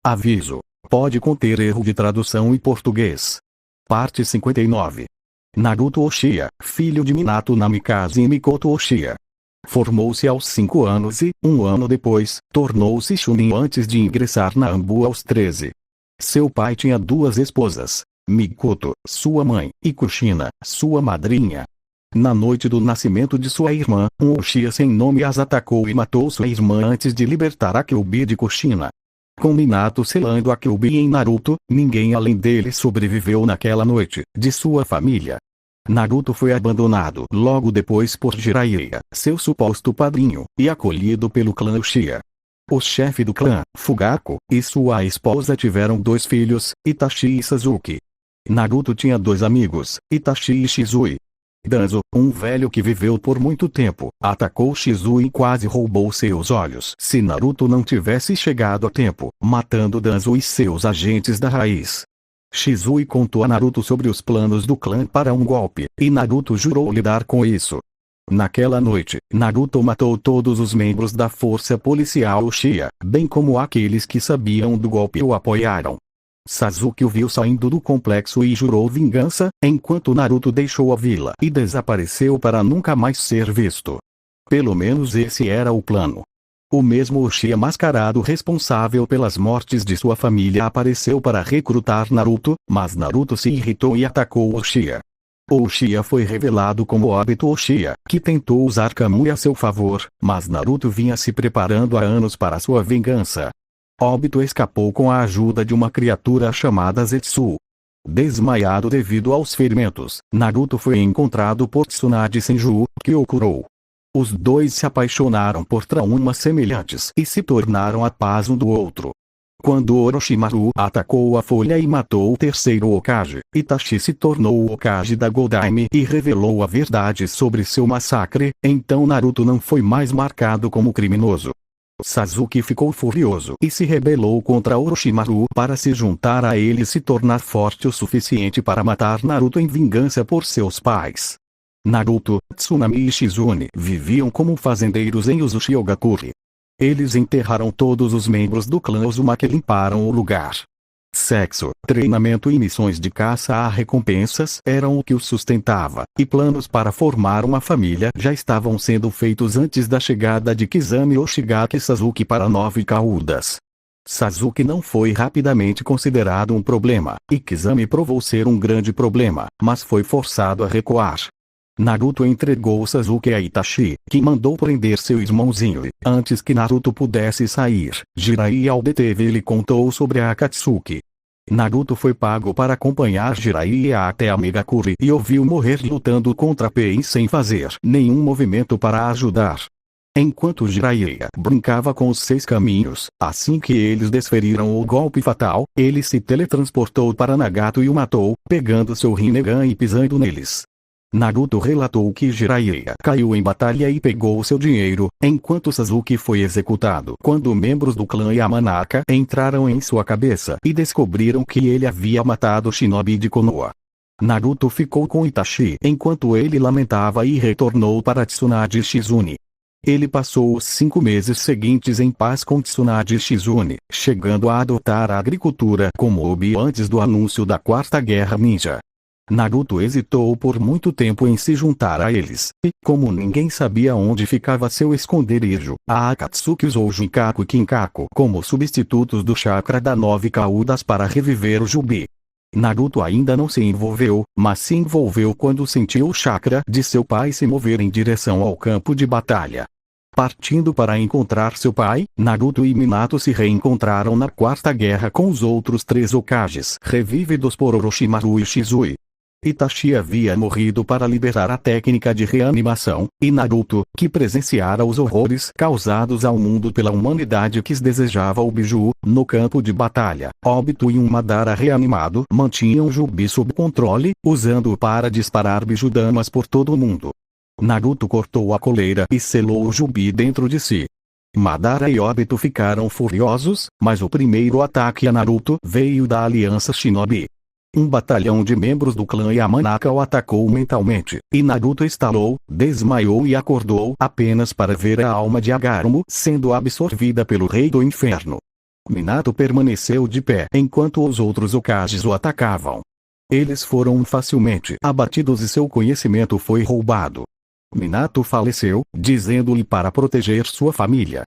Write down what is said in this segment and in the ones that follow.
Aviso: pode conter erro de tradução em português. Parte 59. Naruto Uchiha, filho de Minato Namikaze e Mikoto Uchiha. Formou-se aos 5 anos e, um ano depois, tornou-se Chunin antes de ingressar na Anbu aos 13. Seu pai tinha 2 esposas, Mikoto, sua mãe, e Kushina, sua madrinha. Na noite do nascimento de sua irmã, um Uchiha sem nome as atacou e matou sua irmã antes de libertar a Kyuubi de Kushina. Com Minato selando a Kyuubi em Naruto, ninguém além dele sobreviveu naquela noite, de sua família. Naruto foi abandonado logo depois por Jiraiya, seu suposto padrinho, e acolhido pelo clã Uchiha. O chefe do clã, Fugaku, e sua esposa tiveram 2 filhos, Itachi e Sasuke. Naruto tinha 2 amigos, Itachi e Shizui. Danzo, um velho que viveu por muito tempo, atacou Shizui e quase roubou seus olhos se Naruto não tivesse chegado a tempo, matando Danzo e seus agentes da raiz. Shizui contou a Naruto sobre os planos do clã para um golpe, e Naruto jurou lidar com isso. Naquela noite, Naruto matou todos os membros da força policial Uchiha, bem como aqueles que sabiam do golpe e o apoiaram. Sasuke o viu saindo do complexo e jurou vingança, enquanto Naruto deixou a vila e desapareceu para nunca mais ser visto. Pelo menos esse era o plano. O mesmo Uchiha mascarado responsável pelas mortes de sua família apareceu para recrutar Naruto, mas Naruto se irritou e atacou Uchiha. O Uchiha foi revelado como Obito Uchiha, que tentou usar Kamui a seu favor, mas Naruto vinha se preparando há anos para sua vingança. Obito escapou com a ajuda de uma criatura chamada Zetsu. Desmaiado devido aos ferimentos, Naruto foi encontrado por Tsunade Senju, que o curou. Os 2 se apaixonaram por traumas semelhantes e se tornaram a paz um do outro. Quando Orochimaru atacou a Folha e matou o 3º Hokage, Itachi se tornou o Hokage da Goldaime e revelou a verdade sobre seu massacre, então Naruto não foi mais marcado como criminoso. Sasuke ficou furioso e se rebelou contra Orochimaru para se juntar a ele e se tornar forte o suficiente para matar Naruto em vingança por seus pais. Naruto, Tsunade e Shizune viviam como fazendeiros em Uzumaki. Eles enterraram todos os membros do clã Uzumaki e limparam o lugar. Sexo, treinamento e missões de caça a recompensas eram o que os sustentava, e planos para formar uma família já estavam sendo feitos antes da chegada de Kizami Oshigaki Sasuke para 9 caudas. Sasuke não foi rapidamente considerado um problema, e Kizami provou ser um grande problema, mas foi forçado a recuar. Naruto entregou Sasuke a Itachi, que mandou prender seu irmãozinho e, antes que Naruto pudesse sair, Jiraiya o deteve e lhe contou sobre a Akatsuki. Naruto foi pago para acompanhar Jiraiya até a Megakure e o viu morrer lutando contra Pain sem fazer nenhum movimento para ajudar. Enquanto Jiraiya brincava com os 6 caminhos, assim que eles desferiram o golpe fatal, ele se teletransportou para Nagato e o matou, pegando seu Rinnegan e pisando neles. Naruto relatou que Jiraiya caiu em batalha e pegou seu dinheiro, enquanto Sasuke foi executado quando membros do clã Yamanaka entraram em sua cabeça e descobriram que ele havia matado Shinobi de Konoha. Naruto ficou com Itachi enquanto ele lamentava e retornou para Tsunade Shizune. Ele passou os 5 meses seguintes em paz com Tsunade Shizune, chegando a adotar a agricultura como hobby antes do anúncio da 4ª Guerra Ninja. Naruto hesitou por muito tempo em se juntar a eles, e, como ninguém sabia onde ficava seu esconderijo, a Akatsuki usou Jinkaku e Kinkaku como substitutos do chakra da 9 caudas para reviver o Jubi. Naruto ainda não se envolveu, mas se envolveu quando sentiu o chakra de seu pai se mover em direção ao campo de batalha. Partindo para encontrar seu pai, Naruto e Minato se reencontraram na 4ª Guerra com os outros 3 Hokages revividos por Orochimaru e Shizui. Itachi havia morrido para liberar a técnica de reanimação, e Naruto, que presenciara os horrores causados ao mundo pela humanidade que desejava o Biju, no campo de batalha, Obito e um Madara reanimado mantinham Jubi sob controle, usando-o para disparar Bijudamas por todo o mundo. Naruto cortou a coleira e selou o Jubi dentro de si. Madara e Obito ficaram furiosos, mas o primeiro ataque a Naruto veio da Aliança Shinobi. Um batalhão de membros do clã Yamanaka o atacou mentalmente, e Naruto estalou, desmaiou e acordou apenas para ver a alma de Agarumo sendo absorvida pelo Rei do Inferno. Minato permaneceu de pé enquanto os outros Hokages o atacavam. Eles foram facilmente abatidos e seu conhecimento foi roubado. Minato faleceu, dizendo-lhe para proteger sua família.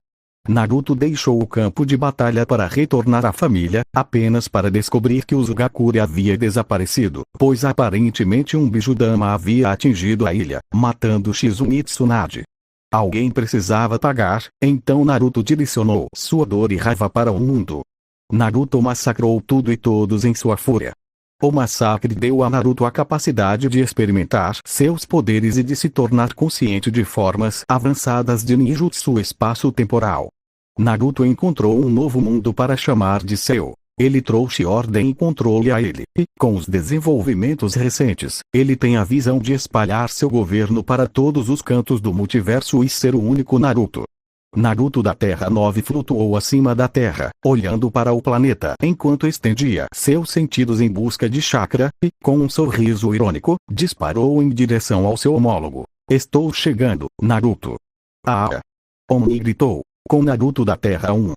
Naruto deixou o campo de batalha para retornar à família, apenas para descobrir que o Uzugakure havia desaparecido, pois aparentemente um Bijudama havia atingido a ilha, matando Shizune Tsunade. Alguém precisava pagar, então Naruto direcionou sua dor e raiva para o mundo. Naruto massacrou tudo e todos em sua fúria. O massacre deu a Naruto a capacidade de experimentar seus poderes e de se tornar consciente de formas avançadas de ninjutsu espaço-temporal. Naruto encontrou um novo mundo para chamar de seu. Ele trouxe ordem e controle a ele, e, com os desenvolvimentos recentes, ele tem a visão de espalhar seu governo para todos os cantos do multiverso e ser o único Naruto. Naruto da Terra 9 flutuou acima da Terra, olhando para o planeta enquanto estendia seus sentidos em busca de chakra, e, com um sorriso irônico, disparou em direção ao seu homólogo. Estou chegando, Naruto. Ah! Oni gritou, com Naruto da Terra 1.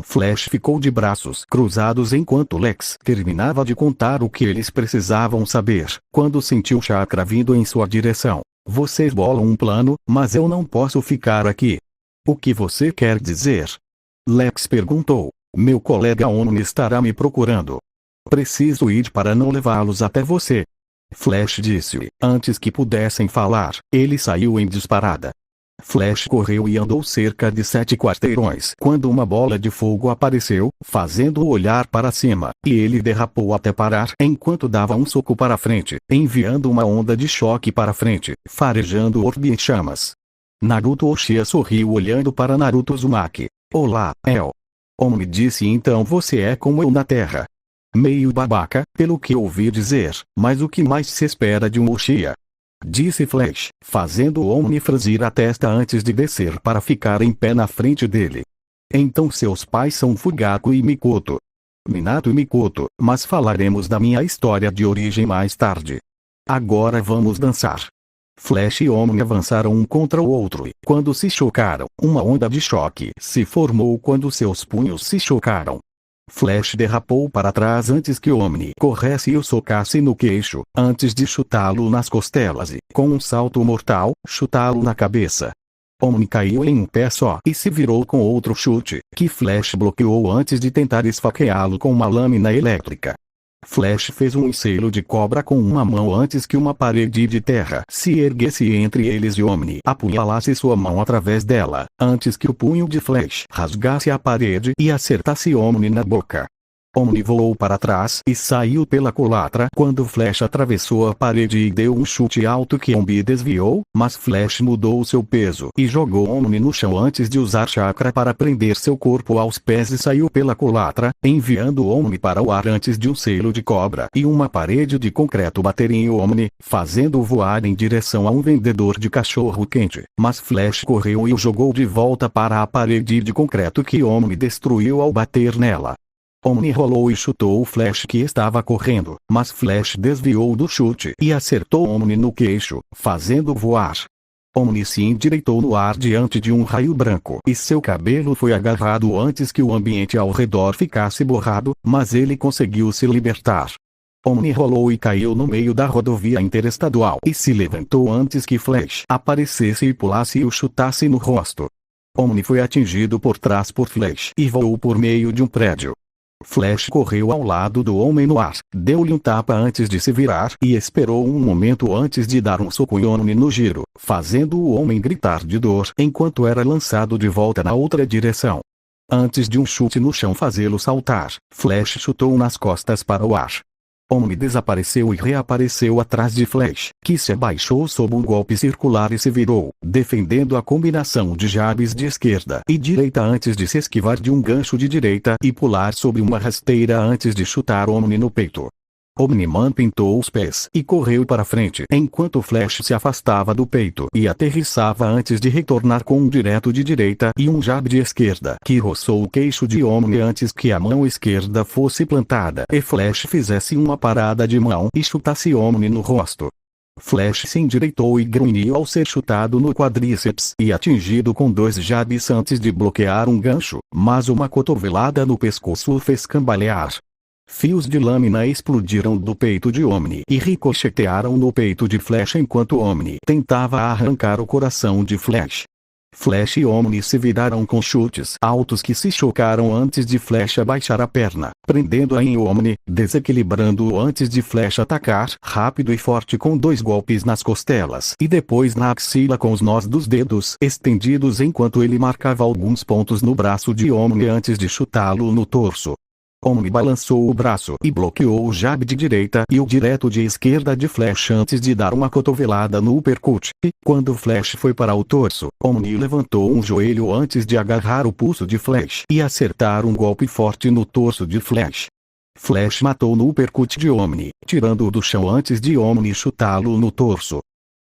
Flash ficou de braços cruzados enquanto Lex terminava de contar o que eles precisavam saber, quando sentiu chakra vindo em sua direção. Vocês bolam um plano, mas eu não posso ficar aqui. O que você quer dizer? Lex perguntou. Meu colega Oni estará me procurando. Preciso ir para não levá-los até você. Flash disse. Antes que pudessem falar, ele saiu em disparada. Flash correu e andou cerca de 7 quarteirões quando uma bola de fogo apareceu, fazendo-o olhar para cima, e ele derrapou até parar enquanto dava um soco para frente, enviando uma onda de choque para frente, farejando o orbe em chamas. Naruto Uchiha sorriu olhando para Naruto Uzumaki. Olá, El. Oni disse então você é como eu na Terra. Meio babaca, pelo que ouvi dizer, mas o que mais se espera de um Uchiha? Disse Flash, fazendo Oni franzir a testa antes de descer para ficar em pé na frente dele. Então seus pais são Fugaku e Mikoto. Minato e Mikoto, mas falaremos da minha história de origem mais tarde. Agora vamos dançar. Flash e Oni avançaram um contra o outro e, quando se chocaram, uma onda de choque se formou quando seus punhos se chocaram. Flash derrapou para trás antes que Oni corresse e o socasse no queixo, antes de chutá-lo nas costelas e, com um salto mortal, chutá-lo na cabeça. Oni caiu em um pé só e se virou com outro chute, que Flash bloqueou antes de tentar esfaqueá-lo com uma lâmina elétrica. Flash fez um selo de cobra com uma mão antes que uma parede de terra se erguesse entre eles e Oni apunhalasse sua mão através dela, antes que o punho de Flash rasgasse a parede e acertasse Oni na boca. Oni voou para trás e saiu pela culatra quando Flash atravessou a parede e deu um chute alto que Oni desviou, mas Flash mudou seu peso e jogou Oni no chão antes de usar chakra para prender seu corpo aos pés e saiu pela culatra, enviando Oni para o ar antes de um selo de cobra e uma parede de concreto bater em Oni, fazendo-o voar em direção a um vendedor de cachorro quente, mas Flash correu e o jogou de volta para a parede de concreto que Oni destruiu ao bater nela. Oni rolou e chutou o Flash que estava correndo, mas Flash desviou do chute e acertou Oni no queixo, fazendo-o voar. Oni se endireitou no ar diante de um raio branco e seu cabelo foi agarrado antes que o ambiente ao redor ficasse borrado, mas ele conseguiu se libertar. Oni rolou e caiu no meio da rodovia interestadual e se levantou antes que Flash aparecesse e pulasse e o chutasse no rosto. Oni foi atingido por trás por Flash e voou por meio de um prédio. Flash correu ao lado do homem no ar, deu-lhe um tapa antes de se virar e esperou um momento antes de dar um soco em Oni no giro, fazendo o homem gritar de dor enquanto era lançado de volta na outra direção. Antes de um chute no chão fazê-lo saltar, Flash chutou nas costas para o ar. Oni desapareceu e reapareceu atrás de Flash, que se abaixou sob um golpe circular e se virou, defendendo a combinação de jabs de esquerda e direita antes de se esquivar de um gancho de direita e pular sobre uma rasteira antes de chutar Oni no peito. Omni-Man pintou os pés e correu para frente enquanto Flash se afastava do peito e aterrissava antes de retornar com um direto de direita e um jab de esquerda que roçou o queixo de Omni antes que a mão esquerda fosse plantada e Flash fizesse uma parada de mão e chutasse Omni no rosto. Flash se endireitou e grunhiu ao ser chutado no quadríceps e atingido com 2 jabs antes de bloquear um gancho, mas uma cotovelada no pescoço o fez cambalear. Fios de lâmina explodiram do peito de Omni e ricochetearam no peito de Flash enquanto Omni tentava arrancar o coração de Flash. Flash e Omni se viraram com chutes altos que se chocaram antes de Flash abaixar a perna, prendendo-a em Omni, desequilibrando-o antes de Flash atacar rápido e forte com 2 golpes nas costelas e depois na axila com os nós dos dedos estendidos enquanto ele marcava alguns pontos no braço de Omni antes de chutá-lo no torso. Omni balançou o braço e bloqueou o jab de direita e o direto de esquerda de Flash antes de dar uma cotovelada no uppercut, e, quando Flash foi para o torso, Omni levantou um joelho antes de agarrar o pulso de Flash e acertar um golpe forte no torso de Flash. Flash matou no uppercut de Omni, tirando-o do chão antes de Omni chutá-lo no torso.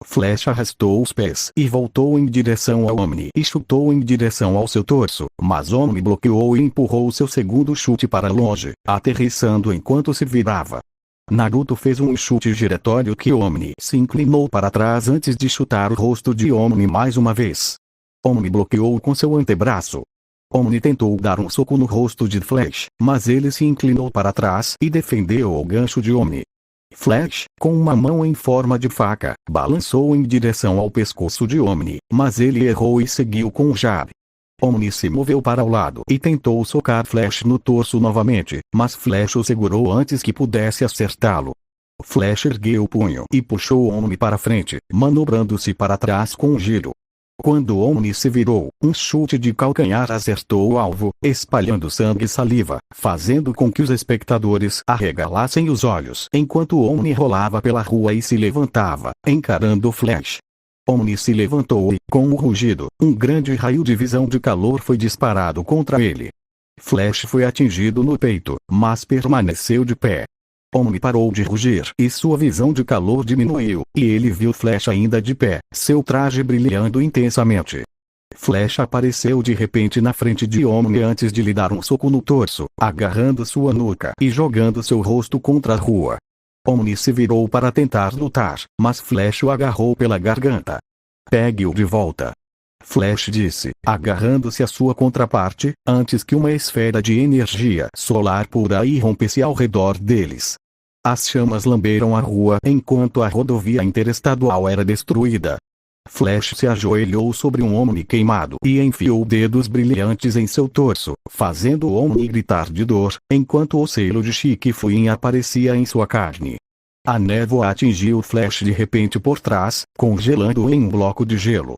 Flash arrastou os pés e voltou em direção a Omni e chutou em direção ao seu torso, mas Omni bloqueou e empurrou seu segundo chute para longe, aterrissando enquanto se virava. Naruto fez um chute giratório que Omni se inclinou para trás antes de chutar o rosto de Omni mais uma vez. Omni bloqueou com seu antebraço. Omni tentou dar um soco no rosto de Flash, mas ele se inclinou para trás e defendeu o gancho de Omni. Flash, com uma mão em forma de faca, balançou em direção ao pescoço de Omni, mas ele errou e seguiu com o jab. Omni se moveu para o lado e tentou socar Flash no torso novamente, mas Flash o segurou antes que pudesse acertá-lo. Flash ergueu o punho e puxou Omni para frente, manobrando-se para trás com um giro. Quando Omni se virou, um chute de calcanhar acertou o alvo, espalhando sangue e saliva, fazendo com que os espectadores arregalassem os olhos enquanto Omni rolava pela rua e se levantava, encarando Flash. Omni se levantou e, com um rugido, um grande raio de visão de calor foi disparado contra ele. Flash foi atingido no peito, mas permaneceu de pé. Omni parou de rugir e sua visão de calor diminuiu, e ele viu Flash ainda de pé, seu traje brilhando intensamente. Flash apareceu de repente na frente de Omni antes de lhe dar um soco no torso, agarrando sua nuca e jogando seu rosto contra a rua. Omni se virou para tentar lutar, mas Flash o agarrou pela garganta. "Pegue-o de volta", Flash disse, agarrando-se à sua contraparte, antes que uma esfera de energia solar pura irrompesse ao redor deles. As chamas lamberam a rua enquanto a rodovia interestadual era destruída. Flash se ajoelhou sobre um Omni queimado e enfiou dedos brilhantes em seu torso, fazendo o Omni gritar de dor, enquanto o selo de Shikifuin aparecia em sua carne. A névoa atingiu Flash de repente por trás, congelando-o em um bloco de gelo.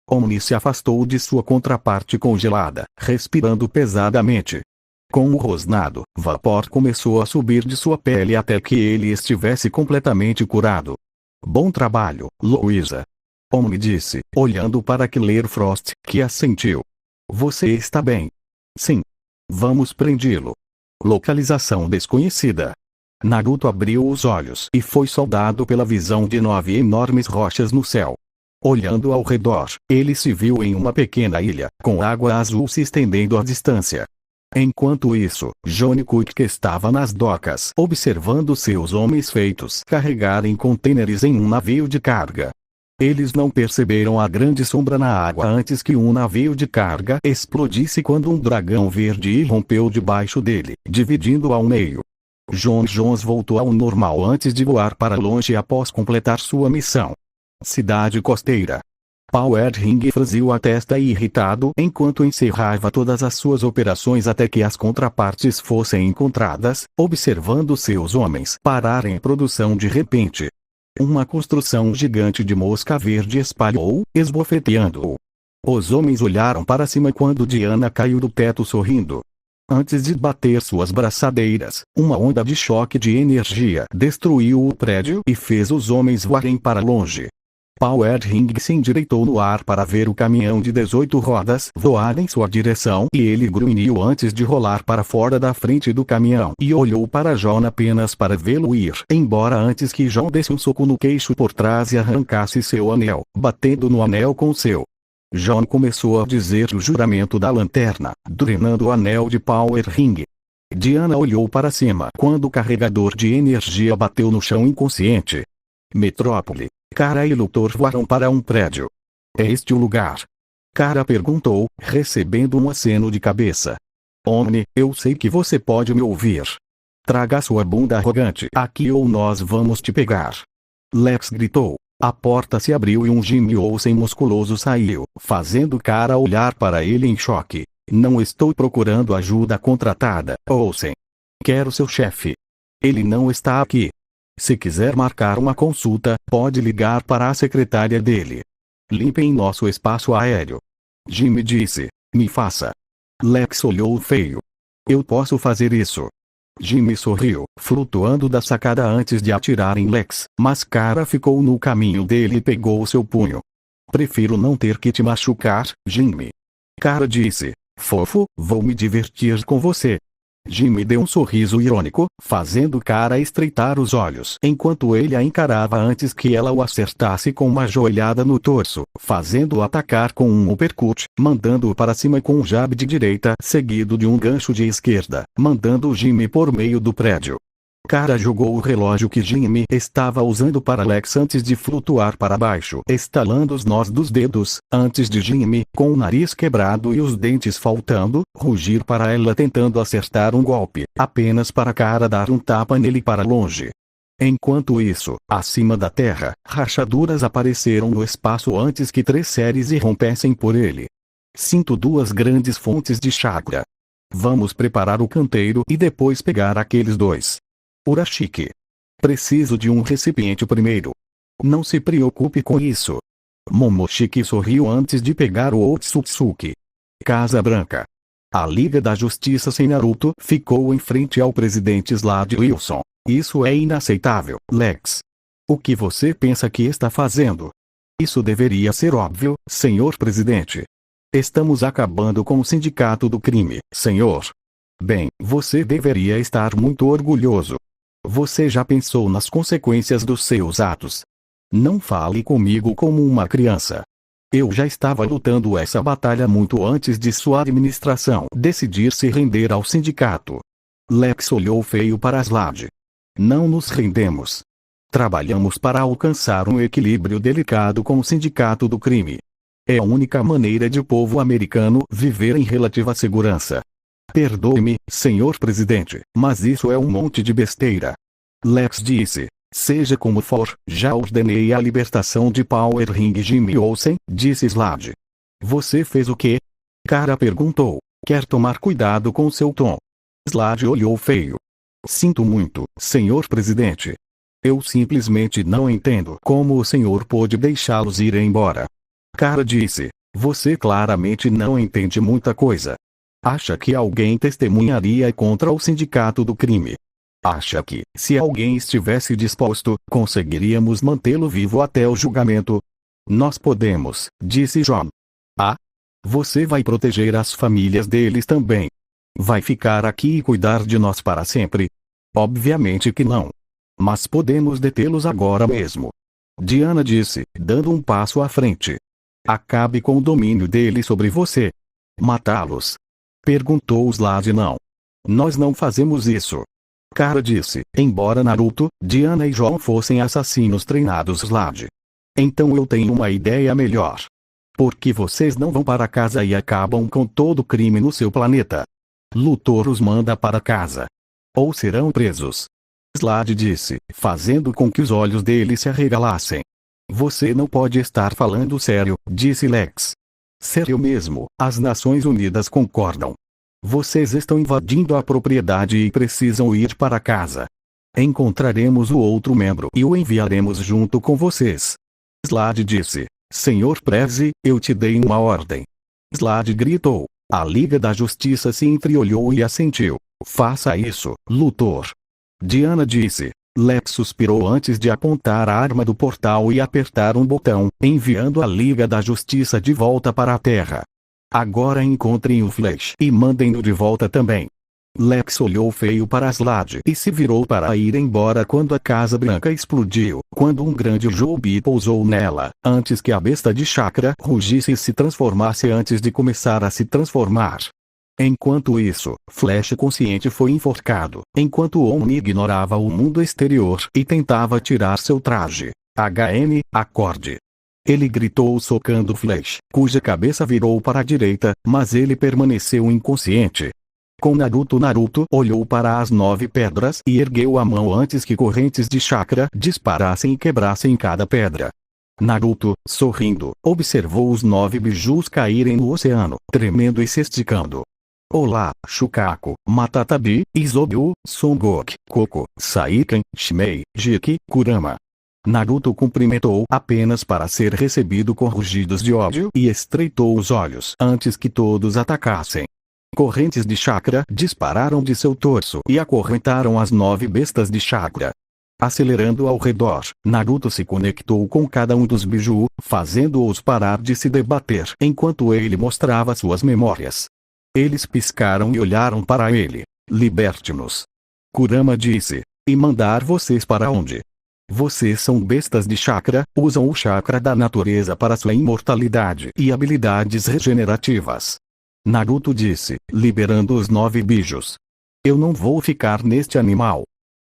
Omni se afastou de sua contraparte congelada, respirando pesadamente. Com o rosnado, vapor começou a subir de sua pele até que ele estivesse completamente curado. "Bom trabalho, Louisa", Omni disse, olhando para Killer Frost, que assentiu. "Você está bem?" "Sim. Vamos prendê-lo." Localização desconhecida. Naruto abriu os olhos e foi soldado pela visão de 9 enormes rochas no céu. Olhando ao redor, ele se viu em uma pequena ilha, com água azul se estendendo à distância. Enquanto isso, Johnny Cook estava nas docas observando seus homens feitos carregarem contêineres em um navio de carga. Eles não perceberam a grande sombra na água antes que um navio de carga explodisse quando um dragão verde irrompeu debaixo dele, dividindo-o ao meio. John Jones voltou ao normal antes de voar para longe após completar sua missão. Cidade costeira. Power Ring franziu a testa irritado enquanto encerrava todas as suas operações até que as contrapartes fossem encontradas, observando seus homens pararem produção de repente. Uma construção gigante de mosca verde espalhou, esbofeteando-o. Os homens olharam para cima quando Diana caiu do teto sorrindo. Antes de bater suas braçadeiras, uma onda de choque de energia destruiu o prédio e fez os homens voarem para longe. Power Ring se endireitou no ar para ver o caminhão de 18 rodas voar em sua direção e ele grunhiu antes de rolar para fora da frente do caminhão e olhou para John apenas para vê-lo ir embora antes que John desse um soco no queixo por trás e arrancasse seu anel, batendo no anel com seu. John começou a dizer o juramento da lanterna, drenando o anel de Power Ring. Diana olhou para cima quando o carregador de energia bateu no chão inconsciente. Metrópole. Kara e Luthor voaram para um prédio. É este o lugar? Kara perguntou, recebendo um aceno de cabeça. Omni, eu sei que você pode me ouvir. Traga sua bunda arrogante aqui ou nós vamos te pegar. Lex gritou. A porta se abriu e um Jimmy Olsen musculoso saiu, fazendo Kara olhar para ele em choque. Não estou procurando ajuda contratada, Olsen. Quero seu chefe. Ele não está aqui. Se quiser marcar uma consulta, pode ligar para a secretária dele. Limpem nosso espaço aéreo. Jimmy disse. Me faça. Lex olhou feio. Eu posso fazer isso. Jimmy sorriu, flutuando da sacada antes de atirar em Lex, mas Kara ficou no caminho dele e pegou seu punho. Prefiro não ter que te machucar, Jimmy. Kara disse. Fofo, vou me divertir com você. Jimmy deu um sorriso irônico, fazendo Kara estreitar os olhos enquanto ele a encarava antes que ela o acertasse com uma joelhada no torso, fazendo-o atacar com um uppercut, mandando-o para cima com um jab de direita seguido de um gancho de esquerda, mandando Jimmy por meio do prédio. Kara jogou o relógio que Jimmy estava usando para Lex antes de flutuar para baixo, estalando os nós dos dedos, antes de Jimmy, com o nariz quebrado e os dentes faltando, rugir para ela tentando acertar um golpe, apenas para Kara dar um tapa nele para longe. Enquanto isso, acima da terra, rachaduras apareceram no espaço antes que 3 séries irrompessem por ele. Sinto 2 grandes fontes de chakra. Vamos preparar o canteiro e depois pegar aqueles 2. Urashiki. Preciso de um recipiente primeiro. Não se preocupe com isso. Momoshiki sorriu antes de pegar o Otsutsuki. Casa Branca. A Liga da Justiça sem Naruto ficou em frente ao presidente Slade Wilson. Isso é inaceitável, Lex. O que você pensa que está fazendo? Isso deveria ser óbvio, senhor presidente. Estamos acabando com o sindicato do crime, senhor. Bem, você deveria estar muito orgulhoso. Você já pensou nas consequências dos seus atos? Não fale comigo como uma criança. Eu já estava lutando essa batalha muito antes de sua administração decidir se render ao sindicato. Lex olhou feio para Slade. Não nos rendemos. Trabalhamos para alcançar um equilíbrio delicado com o sindicato do crime. É a única maneira de o povo americano viver em relativa segurança. Perdoe-me, senhor presidente, mas isso é um monte de besteira. Lex disse. Seja como for, já ordenei a libertação de Power Ring Jimmy Olsen, disse Slade. Você fez o quê? Kara perguntou. Quer tomar cuidado com seu tom. Slade olhou feio. Sinto muito, senhor presidente. Eu simplesmente não entendo como o senhor pôde deixá-los ir embora. Kara disse. Você claramente não entende muita coisa. Acha que alguém testemunharia contra o sindicato do crime? Acha que, se alguém estivesse disposto, conseguiríamos mantê-lo vivo até o julgamento? Nós podemos, disse John. Ah? Você vai proteger as famílias deles também? Vai ficar aqui e cuidar de nós para sempre? Obviamente que não. Mas podemos detê-los agora mesmo. Diana disse, dando um passo à frente. Acabe com o domínio dele sobre você. Matá-los? Perguntou Slade. Não. Nós não fazemos isso. Kara disse, embora Naruto, Diana e John fossem assassinos treinados Slade. Então eu tenho uma ideia melhor. Por que vocês não vão para casa e acabam com todo o crime no seu planeta? Luthor os manda para casa. Ou serão presos. Slade disse, fazendo com que os olhos dele se arregalassem. Você não pode estar falando sério, disse Lex. Sério mesmo, as Nações Unidas concordam. Vocês estão invadindo a propriedade e precisam ir para casa. Encontraremos o outro membro e o enviaremos junto com vocês. Slade disse. Senhor Prezi, eu te dei uma ordem. Slade gritou. A Liga da Justiça se entreolhou e assentiu. Faça isso, Luthor. Diana disse. Lex suspirou antes de apontar a arma do portal e apertar um botão, enviando a Liga da Justiça de volta para a Terra. Agora encontrem o Flash e mandem-no de volta também. Lex olhou feio para Slade e se virou para ir embora quando a Casa Branca explodiu, quando um grande Joby pousou nela, antes que a besta de chakra rugisse e se transformasse antes de começar a se transformar. Enquanto isso, Flash consciente foi enforcado, enquanto Omni ignorava o mundo exterior e tentava tirar seu traje. acorde. Ele gritou socando Flash, cuja cabeça virou para a direita, mas ele permaneceu inconsciente. Com Naruto olhou para as 9 pedras e ergueu a mão antes que correntes de chakra disparassem e quebrassem cada pedra. Naruto, sorrindo, observou os 9 bijus caírem no oceano, tremendo e se esticando. Olá, Shukaku, Matatabi, Isobu, Son Goku, Koko, Saiken, Shimei, Jiki, Kurama. Naruto cumprimentou apenas para ser recebido com rugidos de ódio e estreitou os olhos antes que todos atacassem. Correntes de chakra dispararam de seu torso e acorrentaram as 9 bestas de chakra. Acelerando ao redor, Naruto se conectou com cada um dos biju, fazendo-os parar de se debater enquanto ele mostrava suas memórias. Eles piscaram e olharam para ele. Liberte-nos. Kurama disse. E mandar vocês para onde? Vocês são bestas de chakra, usam o chakra da natureza para sua imortalidade e habilidades regenerativas. Naruto disse, liberando os 9 bijos. Eu não vou ficar neste animal.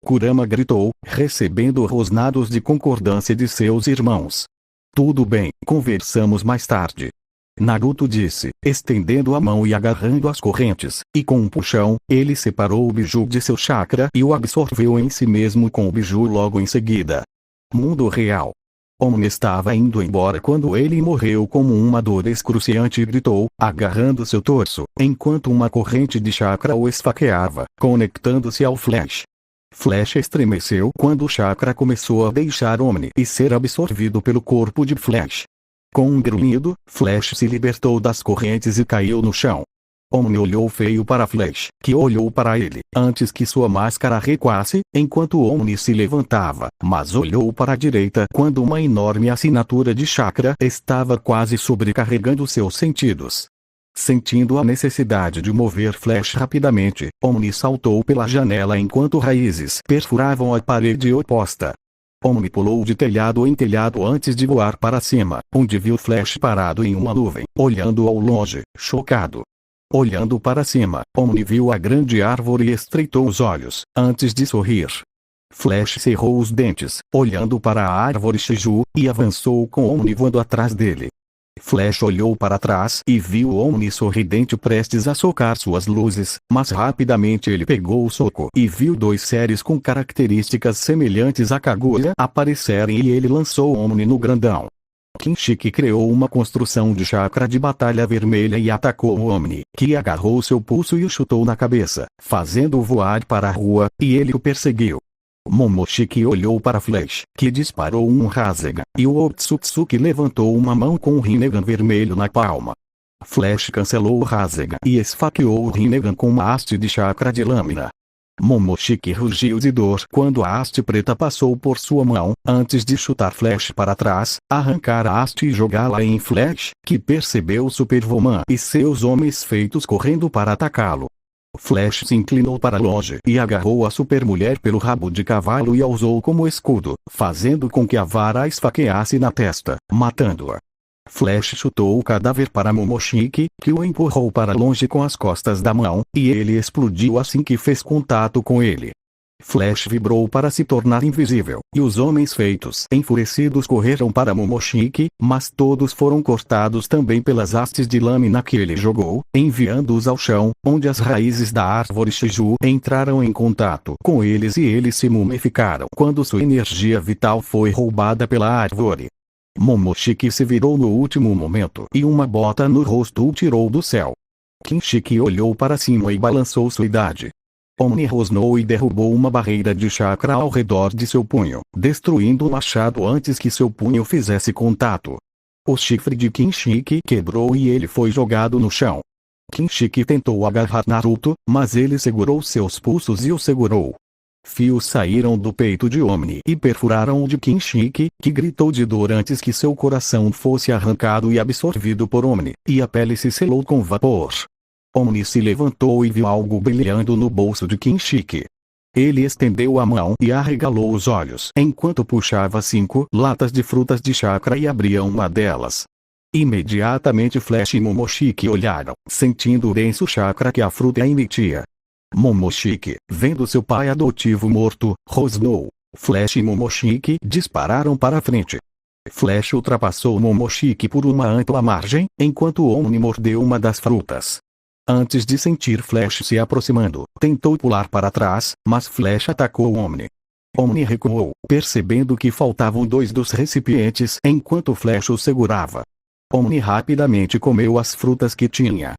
Kurama gritou, recebendo rosnados de concordância de seus irmãos. Tudo bem, conversamos mais tarde. Naruto disse, estendendo a mão e agarrando as correntes, e com um puxão, ele separou o biju de seu chakra e o absorveu em si mesmo com o biju logo em seguida. Mundo real. Omni estava indo embora quando ele morreu como uma dor excruciante e gritou, agarrando seu torso, enquanto uma corrente de chakra o esfaqueava, conectando-se ao Flash. Flash estremeceu quando o chakra começou a deixar Omni e ser absorvido pelo corpo de Flash. Com um grunhido, Flash se libertou das correntes e caiu no chão. Omni olhou feio para Flash, que olhou para ele, antes que sua máscara recuasse, enquanto Omni se levantava, mas olhou para a direita quando uma enorme assinatura de chakra estava quase sobrecarregando seus sentidos. Sentindo a necessidade de mover Flash rapidamente, Omni saltou pela janela enquanto raízes perfuravam a parede oposta. Omni pulou de telhado em telhado antes de voar para cima, onde viu Flash parado em uma nuvem, olhando ao longe, chocado. Olhando para cima, Omni viu a grande árvore e estreitou os olhos, antes de sorrir. Flash cerrou os dentes, olhando para a árvore Shiju, e avançou com Omni voando atrás dele. Flash olhou para trás e viu Omni sorridente prestes a socar suas luzes, mas rapidamente ele pegou o soco e viu 2 seres com características semelhantes a Kaguya aparecerem e ele lançou Omni no grandão. Kinshiki criou uma construção de chakra de batalha vermelha e atacou o Omni, que agarrou seu pulso e o chutou na cabeça, fazendo-o voar para a rua, e ele o perseguiu. Momoshiki olhou para Flash, que disparou um Rasengan, e o Otsutsuki levantou uma mão com o Rinnegan vermelho na palma. Flash cancelou o Rasengan e esfaqueou o Rinnegan com uma haste de chakra de lâmina. Momoshiki rugiu de dor quando a haste preta passou por sua mão, antes de chutar Flash para trás, arrancar a haste e jogá-la em Flash, que percebeu Superwoman e seus homens feitos correndo para atacá-lo. Flash se inclinou para longe e agarrou a supermulher pelo rabo de cavalo e a usou como escudo, fazendo com que a vara a esfaqueasse na testa, matando-a. Flash chutou o cadáver para Momoshiki, que o empurrou para longe com as costas da mão, e ele explodiu assim que fez contato com ele. Flash vibrou para se tornar invisível, e os homens feitos enfurecidos correram para Momoshiki, mas todos foram cortados também pelas hastes de lâmina que ele jogou, enviando-os ao chão, onde as raízes da árvore Shiju entraram em contato com eles e eles se mumificaram quando sua energia vital foi roubada pela árvore. Momoshiki se virou no último momento e uma bota no rosto o tirou do céu. Kinshiki olhou para cima e balançou sua idade. Omni rosnou e derrubou uma barreira de chakra ao redor de seu punho, destruindo o machado antes que seu punho fizesse contato. O chifre de Kinshiki quebrou e ele foi jogado no chão. Kinshiki tentou agarrar Naruto, mas ele segurou seus pulsos e o segurou. Fios saíram do peito de Omni e perfuraram o de Kinshiki, que gritou de dor antes que seu coração fosse arrancado e absorvido por Omni, e a pele se selou com vapor. Omni se levantou e viu algo brilhando no bolso de Kinshiki. Ele estendeu a mão e arregalou os olhos enquanto puxava 5 latas de frutas de chakra e abria uma delas. Imediatamente Flash e Momoshiki olharam, sentindo o denso chakra que a fruta emitia. Momoshiki, vendo seu pai adotivo morto, rosnou. Flash e Momoshiki dispararam para a frente. Flash ultrapassou Momoshiki por uma ampla margem, enquanto Omni mordeu uma das frutas. Antes de sentir Flash se aproximando, tentou pular para trás, mas Flash atacou Omni. Omni recuou, percebendo que faltavam 2 dos recipientes enquanto Flash o segurava. Omni rapidamente comeu as frutas que tinha.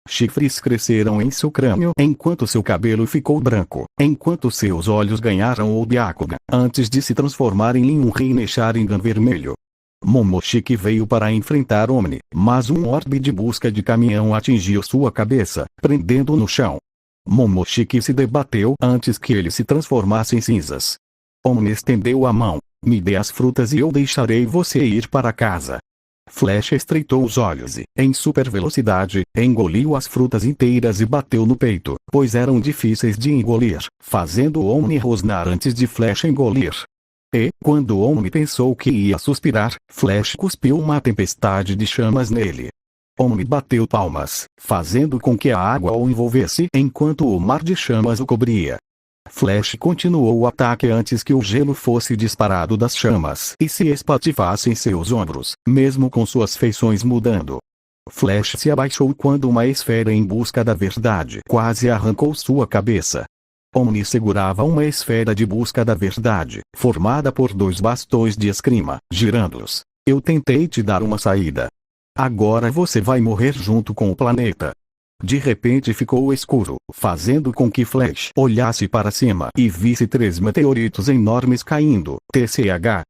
Chifres cresceram em seu crânio enquanto seu cabelo ficou branco, enquanto seus olhos ganharam o Byakugan, antes de se transformarem em um Rinne Sharingan vermelho. Momoshiki veio para enfrentar Omni, mas um orbe de busca de caminhão atingiu sua cabeça, prendendo-o no chão. Momoshiki se debateu antes que ele se transformasse em cinzas. Omni estendeu a mão. Me dê as frutas e eu deixarei você ir para casa. Flash estreitou os olhos e, em super velocidade, engoliu as frutas inteiras e bateu no peito, pois eram difíceis de engolir, fazendo Omni rosnar antes de Flash engolir. E, quando Omni pensou que ia suspirar, Flash cuspiu uma tempestade de chamas nele. Omni bateu palmas, fazendo com que a água o envolvesse enquanto o mar de chamas o cobria. Flash continuou o ataque antes que o gelo fosse disparado das chamas e se espatifasse em seus ombros, mesmo com suas feições mudando. Flash se abaixou quando uma esfera em busca da verdade quase arrancou sua cabeça. Omni segurava uma esfera de busca da verdade, formada por 2 bastões de esgrima, girando-os. Eu tentei te dar uma saída. Agora você vai morrer junto com o planeta. De repente ficou escuro, fazendo com que Flash olhasse para cima e visse 3 meteoritos enormes caindo, TCH.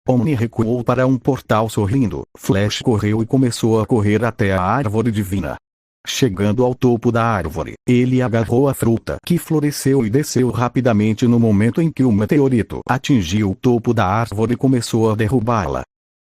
Omni recuou para um portal sorrindo, Flash correu e começou a correr até a árvore divina. Chegando ao topo da árvore, ele agarrou a fruta que floresceu e desceu rapidamente no momento em que o meteorito atingiu o topo da árvore e começou a derrubá-la.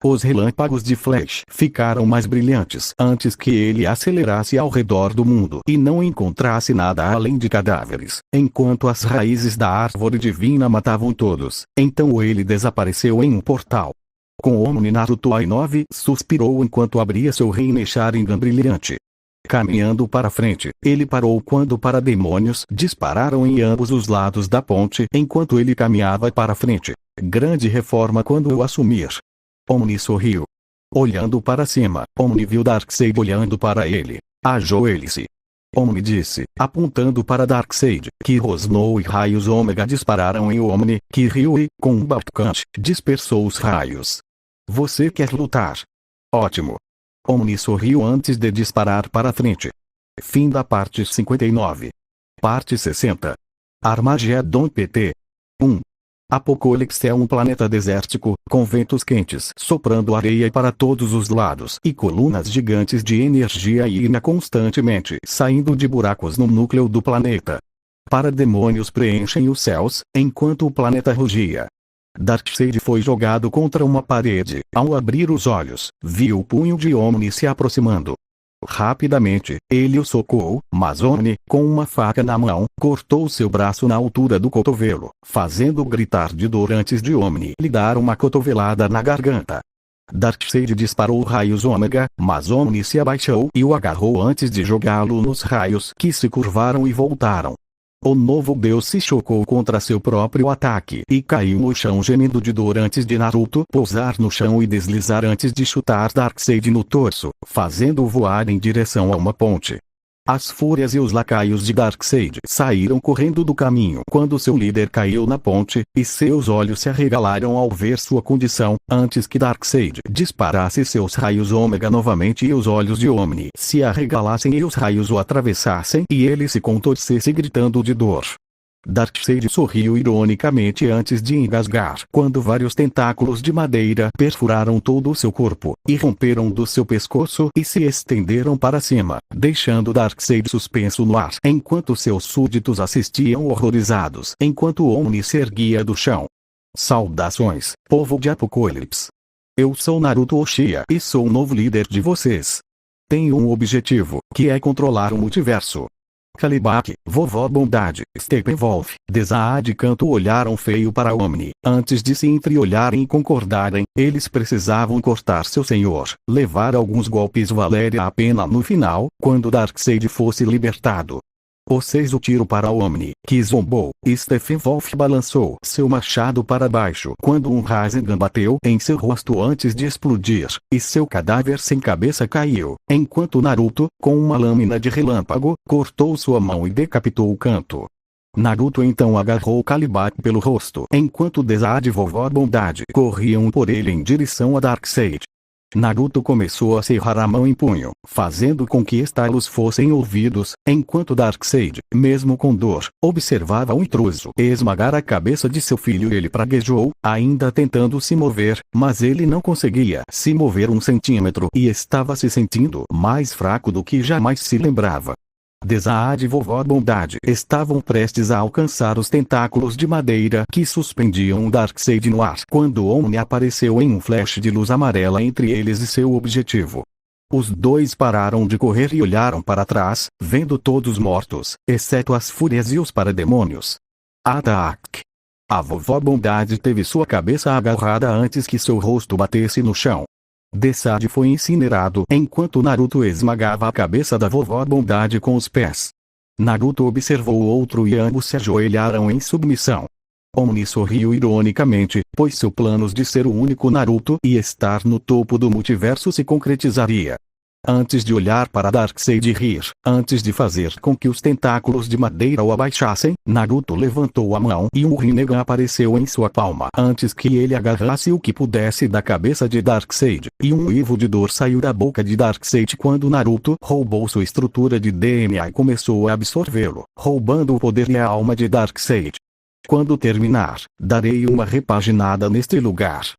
Os relâmpagos de Flash ficaram mais brilhantes antes que ele acelerasse ao redor do mundo e não encontrasse nada além de cadáveres, enquanto as raízes da árvore divina matavam todos. Então ele desapareceu em um portal. Com Omni Naruto Ai-9 suspirou enquanto abria seu Rinne Sharingan brilhante. Caminhando para frente, ele parou quando parademônios dispararam em ambos os lados da ponte enquanto ele caminhava para frente. Grande reforma quando eu assumir. Omni sorriu. Olhando para cima, Omni viu Darkseid olhando para ele. Ajoelhe-se. Omni disse, apontando para Darkseid, que rosnou e raios ômega dispararam em Omni, que riu e, com um batucante, dispersou os raios. Você quer lutar? Ótimo. Omni sorriu antes de disparar para frente. Fim da parte 59. Parte 60. Armageddon PT. 1. Apocalipse é um planeta desértico, com ventos quentes soprando areia para todos os lados e colunas gigantes de energia ina constantemente saindo de buracos no núcleo do planeta. Parademônios preenchem os céus, enquanto o planeta rugia. Darkseid foi jogado contra uma parede. Ao abrir os olhos, viu o punho de Omni se aproximando. Rapidamente, ele o socou, mas Omni, com uma faca na mão, cortou seu braço na altura do cotovelo, fazendo-o gritar de dor antes de Omni lhe dar uma cotovelada na garganta. Darkseid disparou raios ômega, mas Omni se abaixou e o agarrou antes de jogá-lo nos raios que se curvaram e voltaram. O novo deus se chocou contra seu próprio ataque e caiu no chão gemendo de dor antes de Naruto pousar no chão e deslizar antes de chutar Darkseid no torso, fazendo-o voar em direção a uma ponte. As fúrias e os lacaios de Darkseid saíram correndo do caminho quando seu líder caiu na ponte, e seus olhos se arregalaram ao ver sua condição, antes que Darkseid disparasse seus raios ômega novamente e os olhos de Omni se arregalassem e os raios o atravessassem e ele se contorcesse gritando de dor. Darkseid sorriu ironicamente antes de engasgar quando vários tentáculos de madeira perfuraram todo o seu corpo, e romperam do seu pescoço e se estenderam para cima, deixando Darkseid suspenso no ar enquanto seus súditos assistiam horrorizados enquanto Omni se erguia do chão. Saudações, povo de Apocalipse. Eu sou Naruto Uchiha e sou o novo líder de vocês. Tenho um objetivo, que é controlar o multiverso. Kalibak, Vovó Bondade, Steppenwolf, Desaad e Kanto olharam feio para Omni. Antes de se entreolharem e concordarem, eles precisavam cortar seu senhor, levar alguns golpes valeria a pena no final, quando Darkseid fosse libertado. O 6 o tiro para o Omni, que zombou. Steppenwolf balançou seu machado para baixo quando um Rasengan bateu em seu rosto antes de explodir, e seu cadáver sem cabeça caiu, enquanto Naruto, com uma lâmina de relâmpago, cortou sua mão e decapitou o canto. Naruto então agarrou Kalibak pelo rosto enquanto Desaad e Vovó Bondade corriam por ele em direção a Darkseid. Naruto começou a cerrar a mão em punho, fazendo com que estalos fossem ouvidos, enquanto Darkseid, mesmo com dor, observava o intruso esmagar a cabeça de seu filho. Ele praguejou, ainda tentando se mover, mas ele não conseguia se mover um centímetro e estava se sentindo mais fraco do que jamais se lembrava. Desaad e Vovó Bondade estavam prestes a alcançar os tentáculos de madeira que suspendiam Darkseid no ar quando Omni apareceu em um flash de luz amarela entre eles e seu objetivo. Os dois pararam de correr e olharam para trás, vendo todos mortos, exceto as fúrias e os parademônios. Ataque! A Vovó Bondade teve sua cabeça agarrada antes que seu rosto batesse no chão. Desaad foi incinerado enquanto Naruto esmagava a cabeça da Vovó Bondade com os pés. Naruto observou o outro e ambos se ajoelharam em submissão. Omni sorriu ironicamente, pois seu plano de ser o único Naruto e estar no topo do multiverso se concretizaria. Antes de olhar para Darkseid e rir, antes de fazer com que os tentáculos de madeira o abaixassem, Naruto levantou a mão e um Rinnegan apareceu em sua palma antes que ele agarrasse o que pudesse da cabeça de Darkseid, e um uivo de dor saiu da boca de Darkseid quando Naruto roubou sua estrutura de DNA e começou a absorvê-lo, roubando o poder e a alma de Darkseid. Quando terminar, darei uma repaginada neste lugar.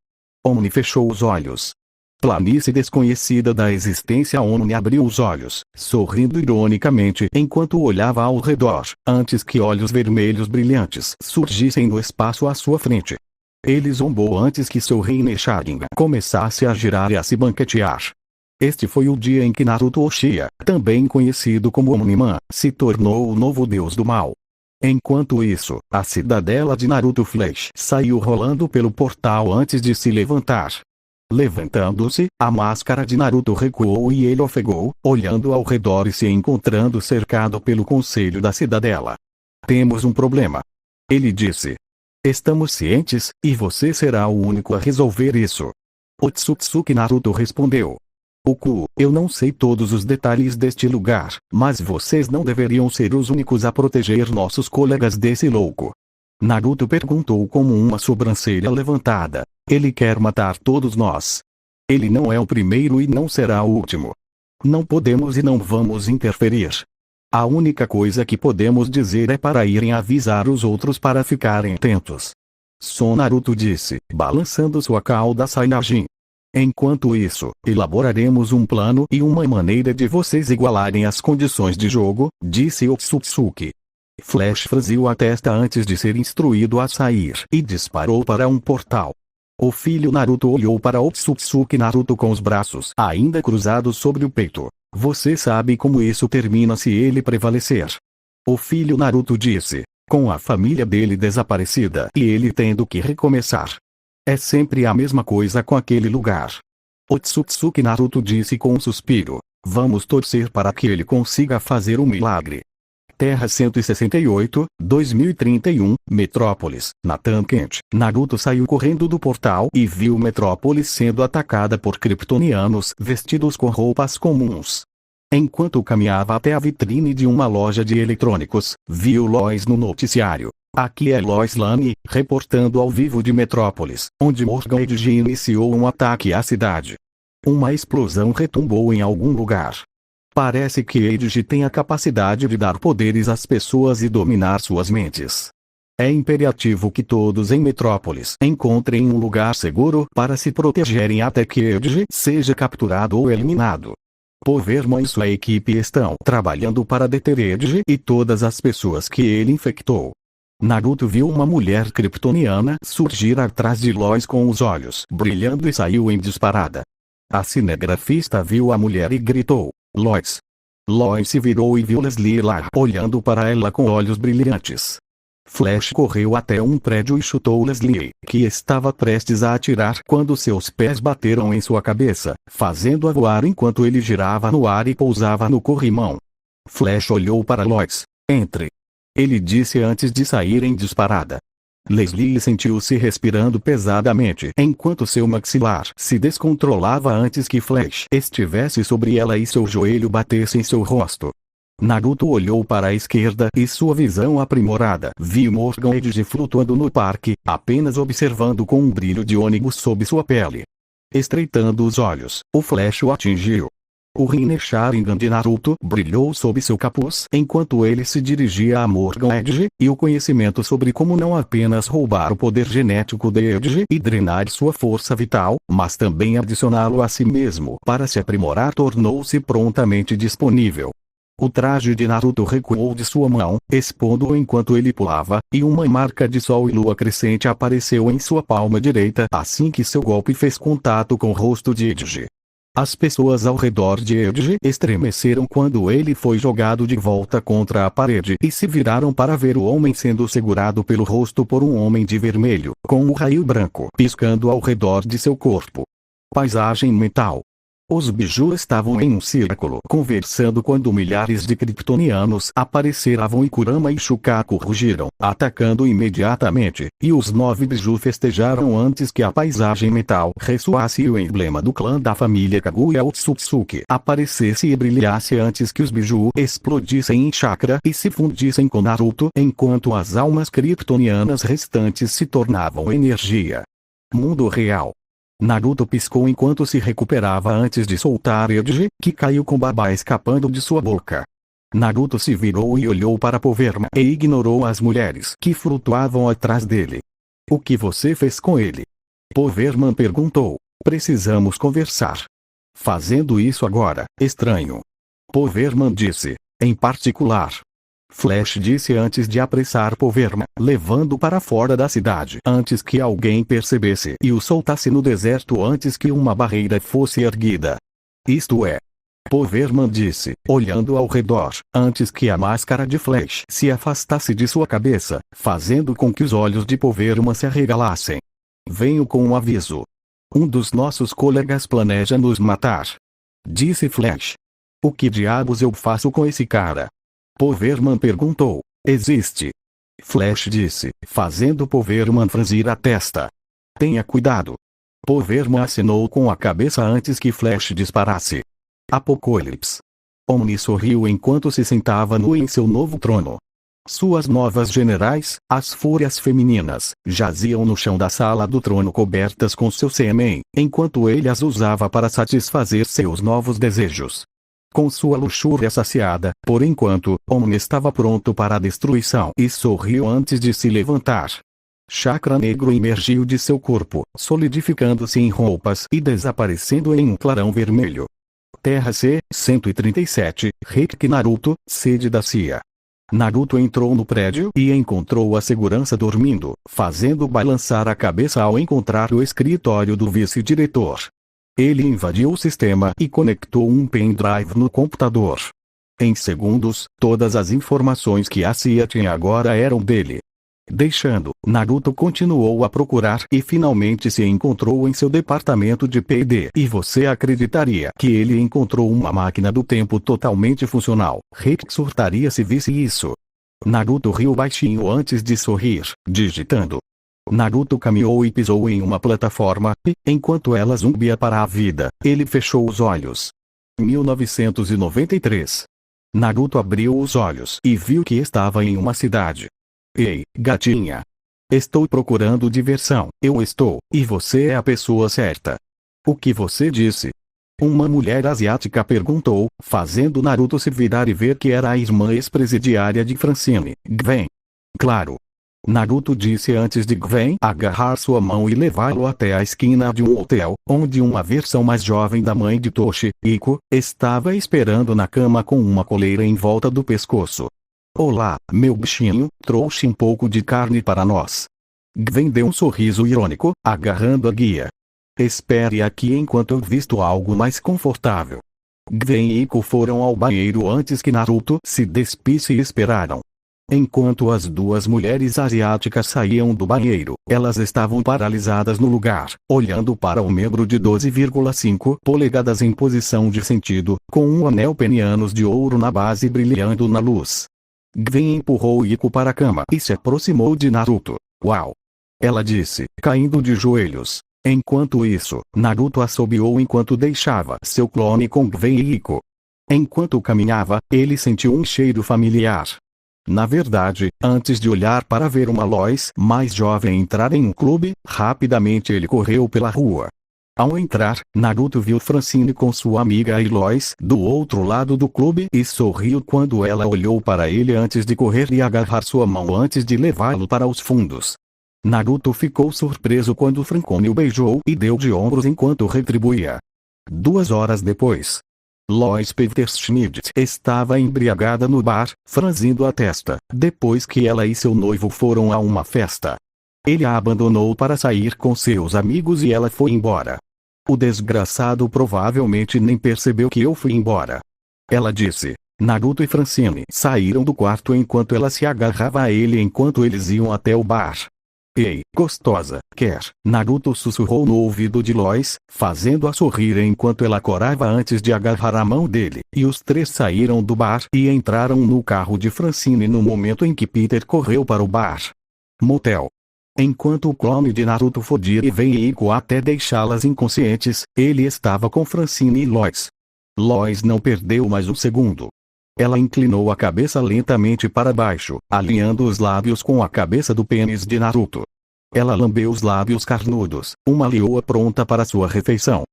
Omni fechou os olhos. Planície desconhecida da existência. Omni abriu os olhos, sorrindo ironicamente enquanto olhava ao redor, antes que olhos vermelhos brilhantes surgissem no espaço à sua frente. Ele zombou antes que seu Reine Sharingan começasse a girar e a se banquetear. Este foi o dia em que Naruto Uchiha, também conhecido como Omni-Man, se tornou o novo deus do mal. Enquanto isso, a cidadela de Naruto Flash saiu rolando pelo portal antes de se levantar. Levantando-se, a máscara de Naruto recuou e ele ofegou, olhando ao redor e se encontrando cercado pelo conselho da cidadela. Temos um problema. Ele disse. Estamos cientes, e você será o único a resolver isso. Otsutsuki Naruto respondeu. Oku, eu não sei todos os detalhes deste lugar, mas vocês não deveriam ser os únicos a proteger nossos colegas desse louco. Naruto perguntou com uma sobrancelha levantada. Ele quer matar todos nós. Ele não é o primeiro e não será o último. Não podemos e não vamos interferir. A única coisa que podemos dizer é para irem avisar os outros para ficarem atentos. Só Naruto disse, balançando sua cauda Saiyajin. Enquanto isso, elaboraremos um plano e uma maneira de vocês igualarem as condições de jogo, disse Otsutsuki. Flash franziu a testa antes de ser instruído a sair e disparou para um portal. O filho Naruto olhou para Otsutsuki Naruto com os braços ainda cruzados sobre o peito. Você sabe como isso termina se ele prevalecer. O filho Naruto disse, com a família dele desaparecida e ele tendo que recomeçar. É sempre a mesma coisa com aquele lugar. Otsutsuki Naruto disse com um suspiro. Vamos torcer para que ele consiga fazer um milagre. Terra 168, 2031, Metrópolis, Nathan Kent. Naruto saiu correndo do portal e viu Metrópolis sendo atacada por kryptonianos vestidos com roupas comuns. Enquanto caminhava até a vitrine de uma loja de eletrônicos, viu Lois no noticiário. Aqui é Lois Lane, reportando ao vivo de Metrópolis, onde Morgan Edge iniciou um ataque à cidade. Uma explosão retumbou em algum lugar. Parece que Edge tem a capacidade de dar poderes às pessoas e dominar suas mentes. É imperativo que todos em Metrópolis encontrem um lugar seguro para se protegerem até que Edge seja capturado ou eliminado. Poverman e sua equipe estão trabalhando para deter Edge e todas as pessoas que ele infectou. Naruto viu uma mulher kryptoniana surgir atrás de Lois com os olhos brilhando e saiu em disparada. A cinegrafista viu a mulher e gritou. Lois. Lois se virou e viu Leslie lá olhando para ela com olhos brilhantes. Flash correu até um prédio e chutou Leslie, que estava prestes a atirar quando seus pés bateram em sua cabeça, fazendo-a voar enquanto ele girava no ar e pousava no corrimão. Flash olhou para Lois. Entre. Ele disse antes de sair em disparada. Leslie sentiu-se respirando pesadamente enquanto seu maxilar se descontrolava antes que Flash estivesse sobre ela e seu joelho batesse em seu rosto. Naruto olhou para a esquerda e sua visão aprimorada viu Morgan Edge flutuando no parque, apenas observando com um brilho de ônibus sob sua pele. Estreitando os olhos, o Flash o atingiu. O Rinne Sharingan de Naruto brilhou sob seu capuz enquanto ele se dirigia a Morgan Edge, e o conhecimento sobre como não apenas roubar o poder genético de Edge e drenar sua força vital, mas também adicioná-lo a si mesmo para se aprimorar tornou-se prontamente disponível. O traje de Naruto recuou de sua mão, expondo-o enquanto ele pulava, e uma marca de sol e lua crescente apareceu em sua palma direita assim que seu golpe fez contato com o rosto de Edge. As pessoas ao redor de Edge estremeceram quando ele foi jogado de volta contra a parede e se viraram para ver o homem sendo segurado pelo rosto por um homem de vermelho, com um raio branco piscando ao redor de seu corpo. Paisagem mental. Os Biju estavam em um círculo conversando quando milhares de kryptonianos apareceram e Kurama e Shukaku rugiram, atacando imediatamente, e os 9 Biju festejaram antes que a paisagem mental ressoasse e o emblema do clã da família Kaguya Otsutsuki aparecesse e brilhasse antes que os Biju explodissem em chakra e se fundissem com Naruto enquanto as almas kryptonianas restantes se tornavam energia. Mundo real. Naruto piscou enquanto se recuperava antes de soltar Edge, que caiu com baba escapando de sua boca. Naruto se virou e olhou para Poverma e ignorou as mulheres que flutuavam atrás dele. O que você fez com ele? Poverman perguntou. Precisamos conversar. Fazendo isso agora, estranho. Poverman disse. Em particular. Flash disse antes de apressar Poverma, levando para fora da cidade antes que alguém percebesse e o soltasse no deserto antes que uma barreira fosse erguida. Isto é. Poverman disse, olhando ao redor, antes que a máscara de Flash se afastasse de sua cabeça, fazendo com que os olhos de Poverman se arregalassem. Venho com um aviso. Um dos nossos colegas planeja nos matar. Disse Flash. O que diabos eu faço com esse cara? Poverman perguntou. Existe. Flash disse, fazendo Poverman franzir a testa. Tenha cuidado. Poverman acenou com a cabeça antes que Flash disparasse. Apocalipse. Omni sorriu enquanto se sentava nu em seu novo trono. Suas novas generais, as fúrias femininas, jaziam no chão da sala do trono cobertas com seu sêmen, enquanto ele as usava para satisfazer seus novos desejos. Com sua luxúria saciada, por enquanto, Omni estava pronto para a destruição e sorriu antes de se levantar. Chakra negro emergiu de seu corpo, solidificando-se em roupas e desaparecendo em um clarão vermelho. Terra C-137, Reiki Naruto, sede da CIA. Naruto entrou no prédio e encontrou a segurança dormindo, fazendo balançar a cabeça ao encontrar o escritório do vice-diretor. Ele invadiu o sistema e conectou um pendrive no computador. Em segundos, todas as informações que a CIA tinha agora eram dele. Deixando, Naruto continuou a procurar e finalmente se encontrou em seu departamento de P&D. E você acreditaria que ele encontrou uma máquina do tempo totalmente funcional. Reiki surtaria se visse isso. Naruto riu baixinho antes de sorrir, digitando. Naruto caminhou e pisou em uma plataforma, e, enquanto ela zumbia para a vida, ele fechou os olhos. 1993. Naruto abriu os olhos e viu que estava em uma cidade. Ei, gatinha. Estou procurando diversão, eu estou, e você é a pessoa certa. O que você disse? Uma mulher asiática perguntou, fazendo Naruto se virar e ver que era a irmã ex-presidiária de Francine, Gwen. Claro. Naruto disse antes de Gwen agarrar sua mão e levá-lo até a esquina de um hotel, onde uma versão mais jovem da mãe de Toshi, Iko, estava esperando na cama com uma coleira em volta do pescoço. Olá, meu bichinho, trouxe um pouco de carne para nós. Gwen deu um sorriso irônico, agarrando a guia. Espere aqui enquanto eu visto algo mais confortável. Gwen e Iko foram ao banheiro antes que Naruto se despisse e esperaram. Enquanto as duas mulheres asiáticas saíam do banheiro, elas estavam paralisadas no lugar, olhando para o membro de 12,5 polegadas em posição de sentido, com um anel penianos de ouro na base brilhando na luz. Gwen empurrou Iko para a cama e se aproximou de Naruto. Uau! Ela disse, caindo de joelhos. Enquanto isso, Naruto assobiou enquanto deixava seu clone com Gwen e Iko. Enquanto caminhava, ele sentiu um cheiro familiar. Na verdade, antes de olhar para ver uma Lois mais jovem entrar em um clube, rapidamente ele correu pela rua. Ao entrar, Naruto viu Francine com sua amiga Lois do outro lado do clube e sorriu quando ela olhou para ele antes de correr e agarrar sua mão antes de levá-lo para os fundos. Naruto ficou surpreso quando Francine o beijou e deu de ombros enquanto retribuía. 2 horas depois, Lois Peterschmidt estava embriagada no bar, franzindo a testa, depois que ela e seu noivo foram a uma festa. Ele a abandonou para sair com seus amigos e ela foi embora. O desgraçado provavelmente nem percebeu que eu fui embora. Ela disse. Naruto e Francine saíram do quarto enquanto ela se agarrava a ele enquanto eles iam até o bar. Ei, gostosa, quer? Naruto sussurrou no ouvido de Lois, fazendo-a sorrir enquanto ela corava antes de agarrar a mão dele, e os 3 saíram do bar e entraram no carro de Francine no momento em que Peter correu para o bar. Motel. Enquanto o clone de Naruto fodia e veio Iko até deixá-las inconscientes, ele estava com Francine e Lois. Lois não perdeu mais um segundo. Ela inclinou a cabeça lentamente para baixo, alinhando os lábios com a cabeça do pênis de Naruto. Ela lambeu os lábios carnudos, uma leoa pronta para sua refeição.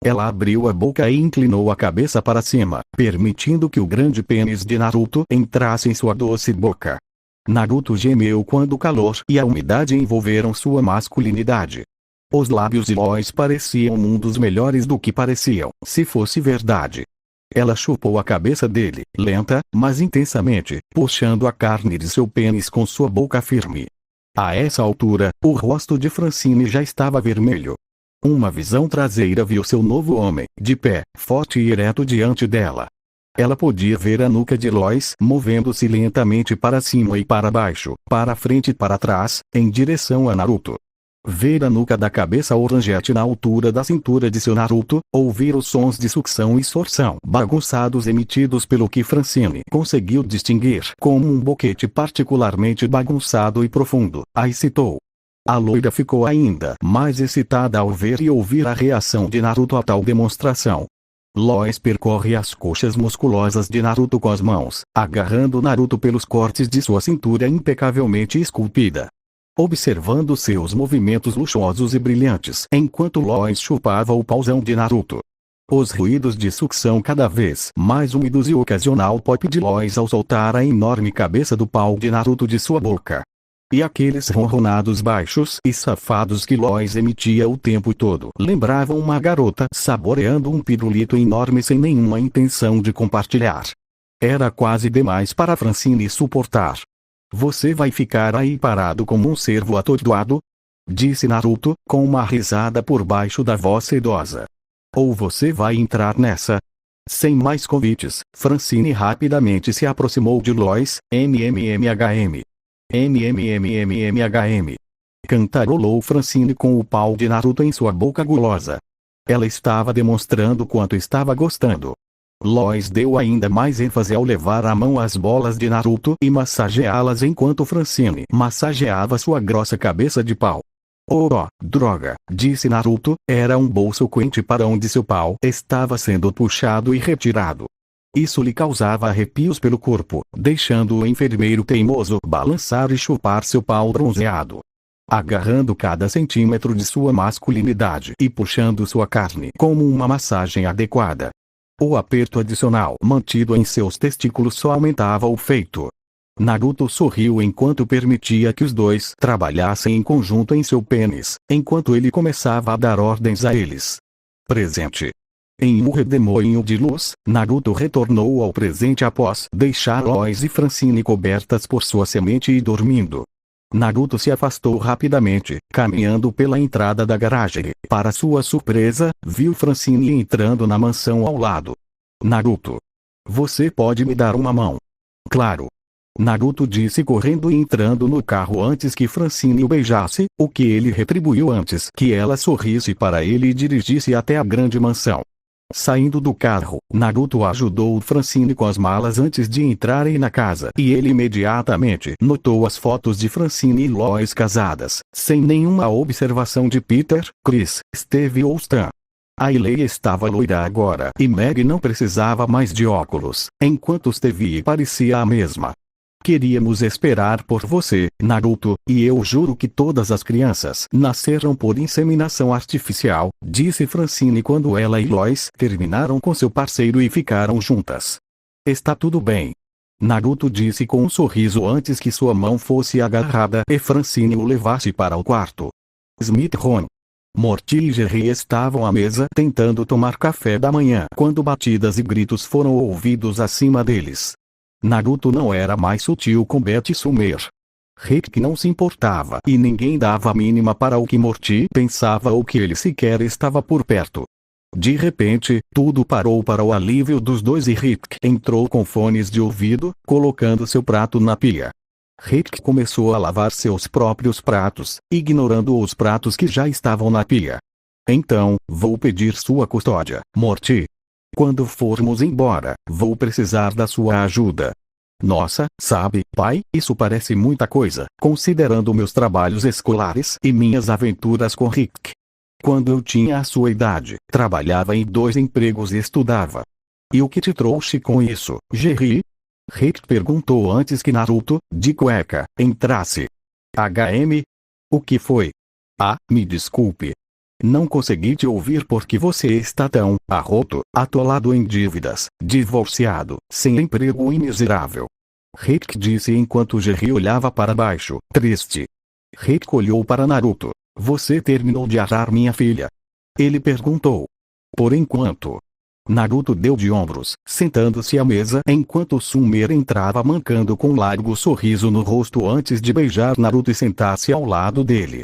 Ela abriu a boca e inclinou a cabeça para cima, permitindo que o grande pênis de Naruto entrasse em sua doce boca. Naruto gemeu quando o calor e a umidade envolveram sua masculinidade. Os lábios de Lois pareciam mundos melhores do que pareciam, se fosse verdade. Ela chupou a cabeça dele, lenta, mas intensamente, puxando a carne de seu pênis com sua boca firme. A essa altura, o rosto de Francine já estava vermelho. Uma visão traseira viu seu novo homem, de pé, forte e ereto diante dela. Ela podia ver a nuca de Lois movendo-se lentamente para cima e para baixo, para frente e para trás, em direção a Naruto. Ver a nuca da cabeça oranjete na altura da cintura de seu Naruto, ouvir os sons de sucção e sorção bagunçados emitidos pelo que Francine conseguiu distinguir como um boquete particularmente bagunçado e profundo, a excitou. A loira ficou ainda mais excitada ao ver e ouvir a reação de Naruto a tal demonstração. Lois percorre as coxas musculosas de Naruto com as mãos, agarrando Naruto pelos cortes de sua cintura impecavelmente esculpida. Observando seus movimentos luxuosos e brilhantes enquanto Lois chupava o pauzão de Naruto. Os ruídos de sucção cada vez mais úmidos e o ocasional pop de Lois ao soltar a enorme cabeça do pau de Naruto de sua boca. E aqueles ronronados baixos e safados que Lois emitia o tempo todo lembravam uma garota saboreando um pirulito enorme sem nenhuma intenção de compartilhar. Era quase demais para Francine suportar. Você vai ficar aí parado como um cervo atordoado? Disse Naruto, com uma risada por baixo da voz sedosa. Ou você vai entrar nessa? Sem mais convites, Francine rapidamente se aproximou de Lois, MMMHM. MMMMMHM. Cantarolou Francine com o pau de Naruto em sua boca gulosa. Ela estava demonstrando quanto estava gostando. Lois deu ainda mais ênfase ao levar a mão às bolas de Naruto e massageá-las enquanto Francine massageava sua grossa cabeça de pau. Oh, droga, disse Naruto, era um bolso quente para onde seu pau estava sendo puxado e retirado. Isso lhe causava arrepios pelo corpo, deixando o enfermeiro teimoso balançar e chupar seu pau bronzeado. Agarrando cada centímetro de sua masculinidade e puxando sua carne como uma massagem adequada. O aperto adicional mantido em seus testículos só aumentava o feito. Naruto sorriu enquanto permitia que os dois trabalhassem em conjunto em seu pênis, enquanto ele começava a dar ordens a eles. Presente. Em um redemoinho de luz, Naruto retornou ao presente após deixar Lois e Francine cobertas por sua semente e dormindo. Naruto se afastou rapidamente, caminhando pela entrada da garagem. Para sua surpresa, viu Francine entrando na mansão ao lado. Naruto. Você pode me dar uma mão? Claro. Naruto disse correndo e entrando no carro antes que Francine o beijasse, o que ele retribuiu antes que ela sorrisse para ele e dirigisse até a grande mansão. Saindo do carro, Naruto ajudou Francine com as malas antes de entrarem na casa e ele imediatamente notou as fotos de Francine e Lois casadas, sem nenhuma observação de Peter, Chris, Steve ou Stan. A Ileia estava loira agora e Meg não precisava mais de óculos, enquanto Stevie parecia a mesma. Queríamos esperar por você, Naruto, e eu juro que todas as crianças nasceram por inseminação artificial, disse Francine quando ela e Lois terminaram com seu parceiro e ficaram juntas. Está tudo bem. Naruto disse com um sorriso antes que sua mão fosse agarrada e Francine o levasse para o quarto. Smith, Ron, Morty e Jerry estavam à mesa tentando tomar café da manhã quando batidas e gritos foram ouvidos acima deles. Naruto não era mais sutil com Beth Summer. Rick não se importava e ninguém dava a mínima para o que Morty pensava ou que ele sequer estava por perto. De repente, tudo parou para o alívio dos dois e Rick entrou com fones de ouvido, colocando seu prato na pia. Rick começou a lavar seus próprios pratos, ignorando os pratos que já estavam na pia. Então, vou pedir sua custódia, Morty. Quando formos embora, vou precisar da sua ajuda. Nossa, sabe, pai, isso parece muita coisa, considerando meus trabalhos escolares e minhas aventuras com Rick. Quando eu tinha a sua idade, trabalhava em 2 empregos e estudava. E o que te trouxe com isso, Jerry? Rick perguntou antes que Naruto, de cueca, entrasse. HM? O que foi? Ah, me desculpe. Não consegui te ouvir porque você está tão arroto, atolado em dívidas, divorciado, sem emprego e miserável. Rick disse enquanto Jerry olhava para baixo, triste. Rick olhou para Naruto. Você terminou de arar minha filha? Ele perguntou. Por enquanto. Naruto deu de ombros, sentando-se à mesa enquanto Summer entrava mancando com um largo sorriso no rosto antes de beijar Naruto e sentar-se ao lado dele.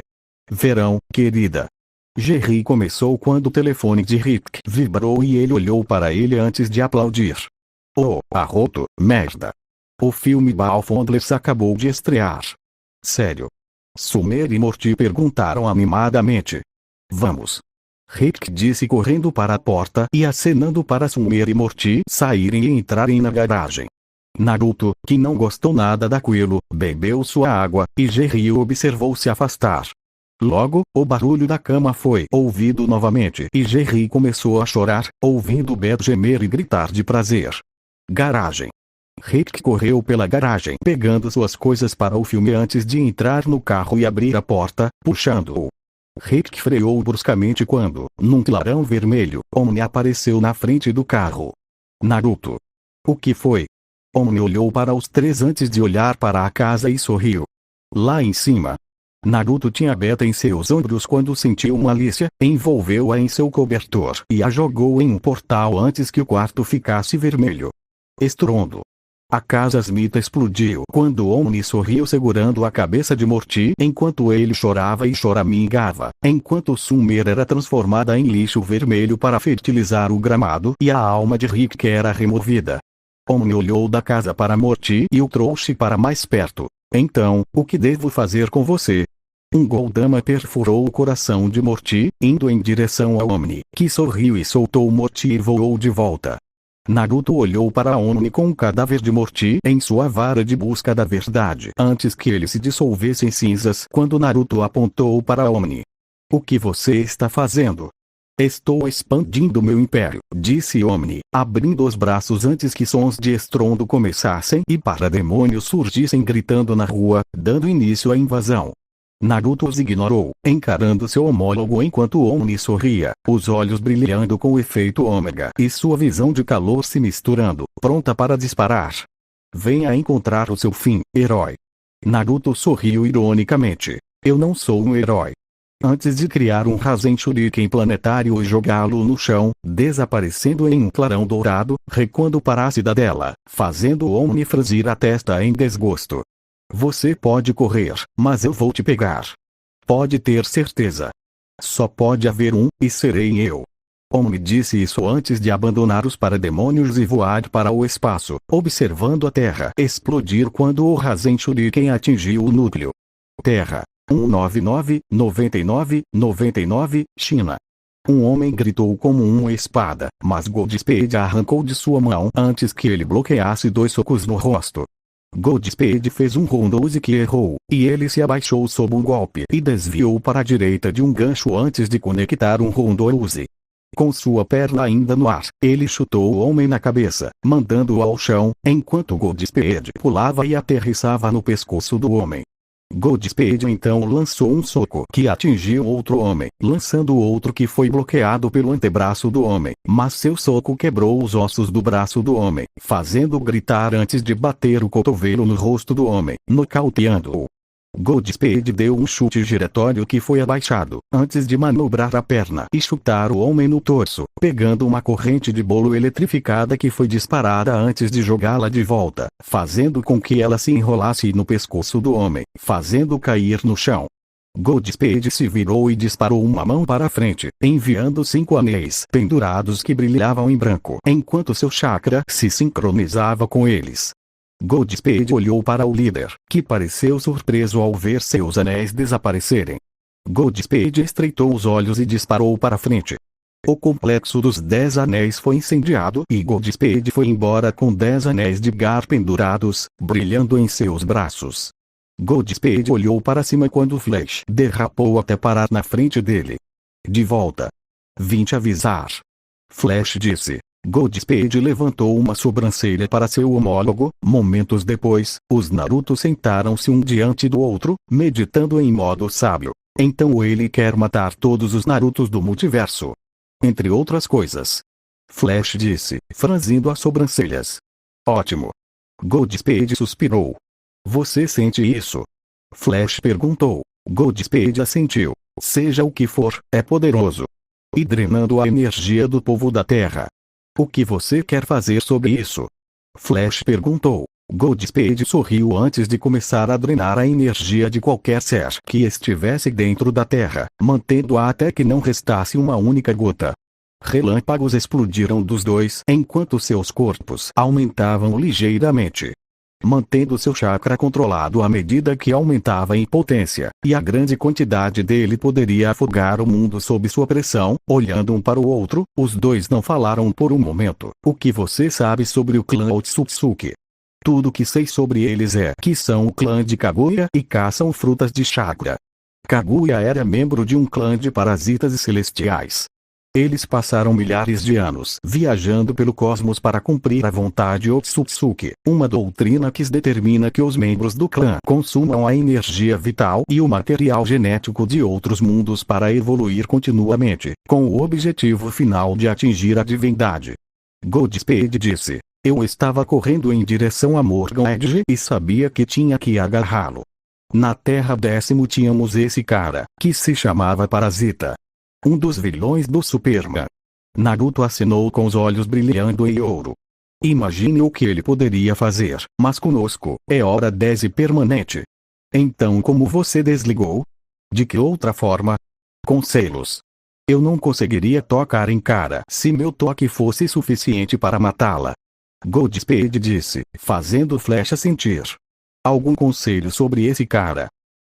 Verão, querida. Jerry começou quando o telefone de Rick vibrou e ele olhou para ele antes de aplaudir. Oh, arroto, merda. O filme Balfondlers acabou de estrear. Sério? Summer e Morty perguntaram animadamente. Vamos. Rick disse correndo para a porta e acenando para Summer e Morty saírem e entrarem na garagem. Naruto, que não gostou nada daquilo, bebeu sua água, e Jerry o observou se afastar. Logo, o barulho da cama foi ouvido novamente e Jerry começou a chorar, ouvindo Beth gemer e gritar de prazer. Garagem. Rick correu pela garagem pegando suas coisas para o filme antes de entrar no carro e abrir a porta, puxando-o. Rick freou bruscamente quando, num clarão vermelho, Omni apareceu na frente do carro. Naruto. O que foi? Omni olhou para os 3 antes de olhar para a casa e sorriu. Lá em cima. Naruto tinha Beta em seus ombros quando sentiu uma Alicia, envolveu-a em seu cobertor e a jogou em um portal antes que o quarto ficasse vermelho. Estrondo. A casa Smith explodiu quando Omni sorriu segurando a cabeça de Morty enquanto ele chorava e choramingava, enquanto Summer era transformada em lixo vermelho para fertilizar o gramado e a alma de Rick era removida. Omni olhou da casa para Morty e o trouxe para mais perto. Então, o que devo fazer com você? Um Goldama perfurou o coração de Morty, indo em direção a Omni, que sorriu e soltou Morty e voou de volta. Naruto olhou para Omni com o cadáver de Morty em sua vara de busca da verdade antes que ele se dissolvesse em cinzas quando Naruto apontou para Omni. O que você está fazendo? Estou expandindo meu império, disse Omni, abrindo os braços antes que sons de estrondo começassem e parademônios surgissem gritando na rua, dando início à invasão. Naruto os ignorou, encarando seu homólogo enquanto Omni sorria, os olhos brilhando com o efeito ômega e sua visão de calor se misturando, pronta para disparar. Venha encontrar o seu fim, herói. Naruto sorriu ironicamente. Eu não sou um herói. Antes de criar um Rasen Shuriken planetário e jogá-lo no chão, desaparecendo em um clarão dourado, recuando para a cidadela, fazendo Omni franzir a testa em desgosto. Você pode correr, mas eu vou te pegar. Pode ter certeza. Só pode haver um, e serei eu. Omni disse isso antes de abandonar os parademônios e voar para o espaço, observando a Terra explodir quando o Rasen Shuriken atingiu o núcleo. Terra. 199, 99, 99, China. Um homem gritou como uma espada, mas Goldspeed arrancou de sua mão antes que ele bloqueasse 2 socos no rosto. Goldspeed fez um roundhouse que errou, e ele se abaixou sob um golpe e desviou para a direita de um gancho antes de conectar um roundhouse. Com sua perna ainda no ar, ele chutou o homem na cabeça, mandando-o ao chão, enquanto Goldspeed pulava e aterrissava no pescoço do homem. Goldspeed então lançou um soco que atingiu outro homem, lançando outro que foi bloqueado pelo antebraço do homem, mas seu soco quebrou os ossos do braço do homem, fazendo-o gritar antes de bater o cotovelo no rosto do homem, nocauteando-o. Goldspeed deu um chute giratório que foi abaixado, antes de manobrar a perna e chutar o homem no torso, pegando uma corrente de bolo eletrificada que foi disparada antes de jogá-la de volta, fazendo com que ela se enrolasse no pescoço do homem, fazendo-o cair no chão. Goldspeed se virou e disparou uma mão para a frente, enviando 5 anéis pendurados que brilhavam em branco, enquanto seu chakra se sincronizava com eles. Goldspeed olhou para o líder, que pareceu surpreso ao ver seus anéis desaparecerem. Goldspeed estreitou os olhos e disparou para frente. O complexo dos 10 anéis foi incendiado e Goldspeed foi embora com 10 anéis de Gar pendurados, brilhando em seus braços. Goldspeed olhou para cima quando Flash derrapou até parar na frente dele. De volta. Vim te avisar. Flash disse. Goldspeed levantou uma sobrancelha para seu homólogo. Momentos depois, os Naruto sentaram-se um diante do outro, meditando em modo sábio. Então ele quer matar todos os Narutos do multiverso. Entre outras coisas. Flash disse, franzindo as sobrancelhas. Ótimo. Goldspeed suspirou. Você sente isso? Flash perguntou. Goldspeed assentiu. Seja o que for, é poderoso. E drenando a energia do povo da Terra. O que você quer fazer sobre isso? Flash perguntou. Goldspeed sorriu antes de começar a drenar a energia de qualquer ser que estivesse dentro da Terra, mantendo-a até que não restasse uma única gota. Relâmpagos explodiram dos dois enquanto seus corpos aumentavam ligeiramente, mantendo seu chakra controlado à medida que aumentava em potência, e a grande quantidade dele poderia afogar o mundo sob sua pressão. Olhando um para o outro, os dois não falaram por um momento. O que você sabe sobre o clã Otsutsuki? Tudo que sei sobre eles é que são o clã de Kaguya e caçam frutas de chakra. Kaguya era membro de um clã de parasitas e celestiais. Eles passaram milhares de anos viajando pelo cosmos para cumprir a vontade Otsutsuki, uma doutrina que determina que os membros do clã consumam a energia vital e o material genético de outros mundos para evoluir continuamente, com o objetivo final de atingir a divindade. Goldspeed disse. Eu estava correndo em direção a Morgan Edge e sabia que tinha que agarrá-lo. Na Terra 10º tínhamos esse cara, que se chamava Parasita. Um dos vilões do Superman. Naruto acenou com os olhos brilhando em ouro. Imagine o que ele poderia fazer, mas conosco, é hora 10 e permanente. Então como você desligou? De que outra forma? Com selos. Eu não conseguiria tocar em cara se meu toque fosse suficiente para matá-la. Goldspeed disse, fazendo Flash sentir. Algum conselho sobre esse cara?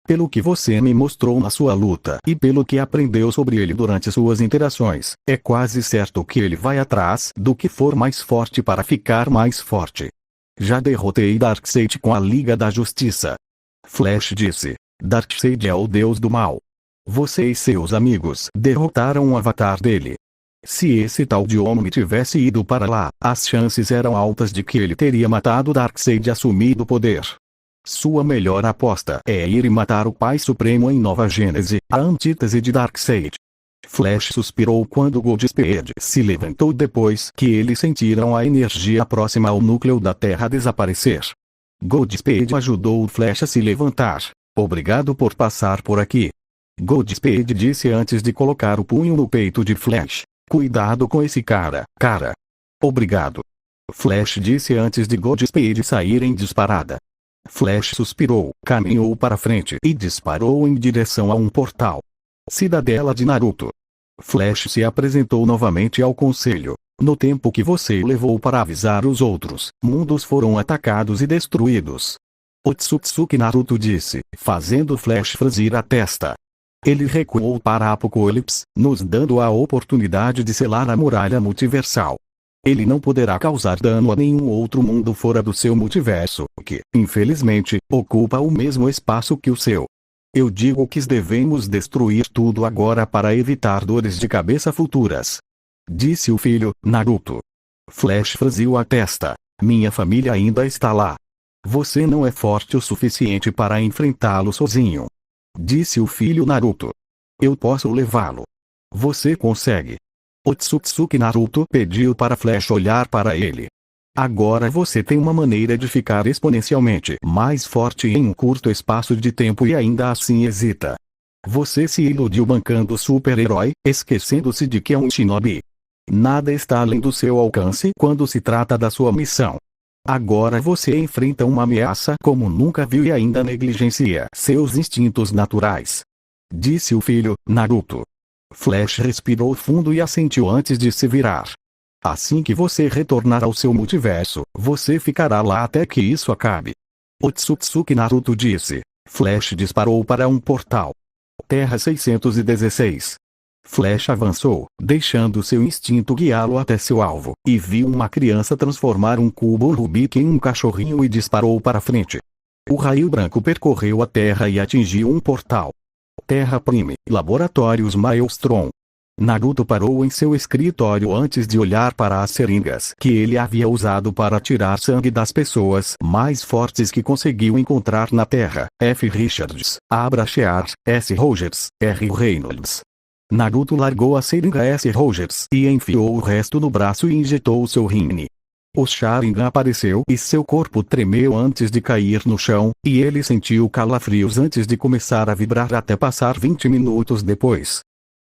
Pelo que você me mostrou na sua luta e pelo que aprendeu sobre ele durante suas interações, é quase certo que ele vai atrás do que for mais forte para ficar mais forte. Já derrotei Darkseid com a Liga da Justiça. Flash disse. Darkseid é o deus do mal. Você e seus amigos derrotaram o avatar dele. Se esse tal de homem tivesse ido para lá, as chances eram altas de que ele teria matado Darkseid e assumido o poder. Sua melhor aposta é ir e matar o Pai Supremo em Nova Gênese, a antítese de Darkseid. Flash suspirou quando Goldspeed se levantou depois que eles sentiram a energia próxima ao núcleo da Terra desaparecer. Goldspeed ajudou o Flash a se levantar. Obrigado por passar por aqui. Goldspeed disse antes de colocar o punho no peito de Flash. Cuidado com esse cara, cara. Obrigado. Flash disse antes de Goldspeed sair em disparada. Flash suspirou, caminhou para frente e disparou em direção a um portal. Cidadela de Naruto. Flash se apresentou novamente ao conselho. No tempo que você levou para avisar os outros, mundos foram atacados e destruídos. Otsutsuki Naruto disse, fazendo Flash franzir a testa. Ele recuou para Apocalipse, nos dando a oportunidade de selar a muralha multiversal. Ele não poderá causar dano a nenhum outro mundo fora do seu multiverso, que, infelizmente, ocupa o mesmo espaço que o seu. Eu digo que devemos destruir tudo agora para evitar dores de cabeça futuras. Disse o filho, Naruto. Flash franziu a testa. Minha família ainda está lá. Você não é forte o suficiente para enfrentá-lo sozinho. Disse o filho Naruto. Eu posso levá-lo. Você consegue. Otsutsuki Naruto pediu para Flash olhar para ele. Agora você tem uma maneira de ficar exponencialmente mais forte em um curto espaço de tempo e ainda assim hesita. Você se iludiu bancando super-herói, esquecendo-se de que é um shinobi. Nada está além do seu alcance quando se trata da sua missão. Agora você enfrenta uma ameaça como nunca viu e ainda negligencia seus instintos naturais. Disse o filho, Naruto. Flash respirou fundo e assentiu antes de se virar. Assim que você retornar ao seu multiverso, você ficará lá até que isso acabe. Otsutsuki Naruto disse. Flash disparou para um portal. Terra 616. Flash avançou, deixando seu instinto guiá-lo até seu alvo, e viu uma criança transformar um cubo Rubik em um cachorrinho e disparou para frente. O raio branco percorreu a Terra e atingiu um portal. Terra Prime, Laboratórios Maelstrom. Naruto parou em seu escritório antes de olhar para as seringas que ele havia usado para tirar sangue das pessoas mais fortes que conseguiu encontrar na Terra. F. Richards, Abra Shear, S. Rogers, R. Reynolds. Naruto largou a seringa S. Rogers e enfiou o resto no braço e injetou seu rinne. O Sharingan apareceu e seu corpo tremeu antes de cair no chão, e ele sentiu calafrios antes de começar a vibrar até passar 20 minutos depois.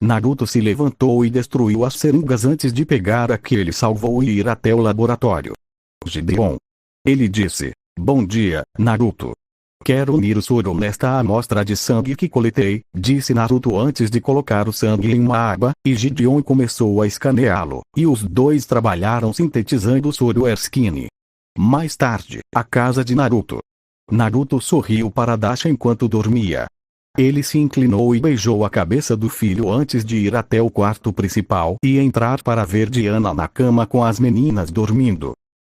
Naruto se levantou e destruiu as seringas antes de pegar a que ele salvou e ir até o laboratório. Gideon. Ele disse, bom dia, Naruto. Quero unir o soro nesta amostra de sangue que coletei, disse Naruto antes de colocar o sangue em uma aba, e Gideon começou a escaneá-lo, e os dois trabalharam sintetizando o soro Erskine. Mais tarde, a casa de Naruto. Naruto sorriu para Dasha enquanto dormia. Ele se inclinou e beijou a cabeça do filho antes de ir até o quarto principal e entrar para ver Diana na cama com as meninas dormindo.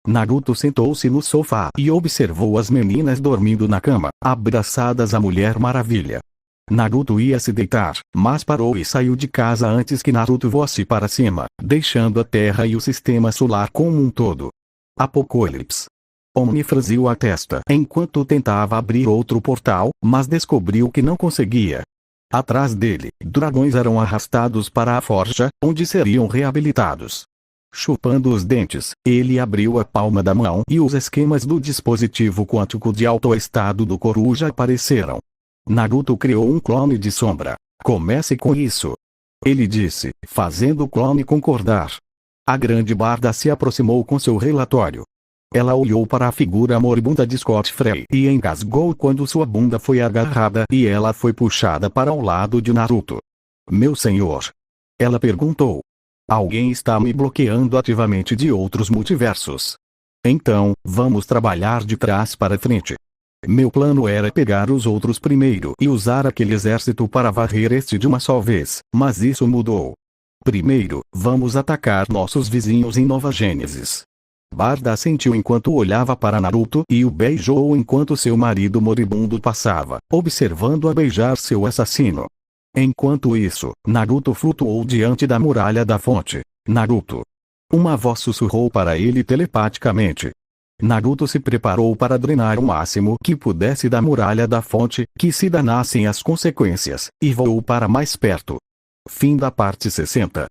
Naruto sentou-se no sofá e observou as meninas dormindo na cama, abraçadas à Mulher Maravilha. Naruto ia se deitar, mas parou e saiu de casa antes que Naruto voasse para cima, deixando a Terra e o sistema solar como um todo. Apocalipse. Omni franziu a testa enquanto tentava abrir outro portal, mas descobriu que não conseguia. Atrás dele, dragões eram arrastados para a forja, onde seriam reabilitados. Chupando os dentes, ele abriu a palma da mão e os esquemas do dispositivo quântico de alto estado do Coruja apareceram. Naruto criou um clone de sombra. Comece com isso. Ele disse, fazendo o clone concordar. A grande barda se aproximou com seu relatório. Ela olhou para a figura moribunda de Scott Frey e engasgou quando sua bunda foi agarrada e ela foi puxada para o lado de Naruto. Meu senhor. Ela perguntou. Alguém está me bloqueando ativamente de outros multiversos. Então, vamos trabalhar de trás para frente. Meu plano era pegar os outros primeiro e usar aquele exército para varrer este de uma só vez, mas isso mudou. Primeiro, vamos atacar nossos vizinhos em Nova Gênesis. Barda assentiu enquanto olhava para Naruto e o beijou enquanto seu marido moribundo passava, observando-a beijar seu assassino. Enquanto isso, Naruto flutuou diante da muralha da fonte. Naruto. Uma voz sussurrou para ele telepaticamente. Naruto se preparou para drenar o máximo que pudesse da muralha da fonte, que se danassem as consequências, e voou para mais perto. Fim da parte 60.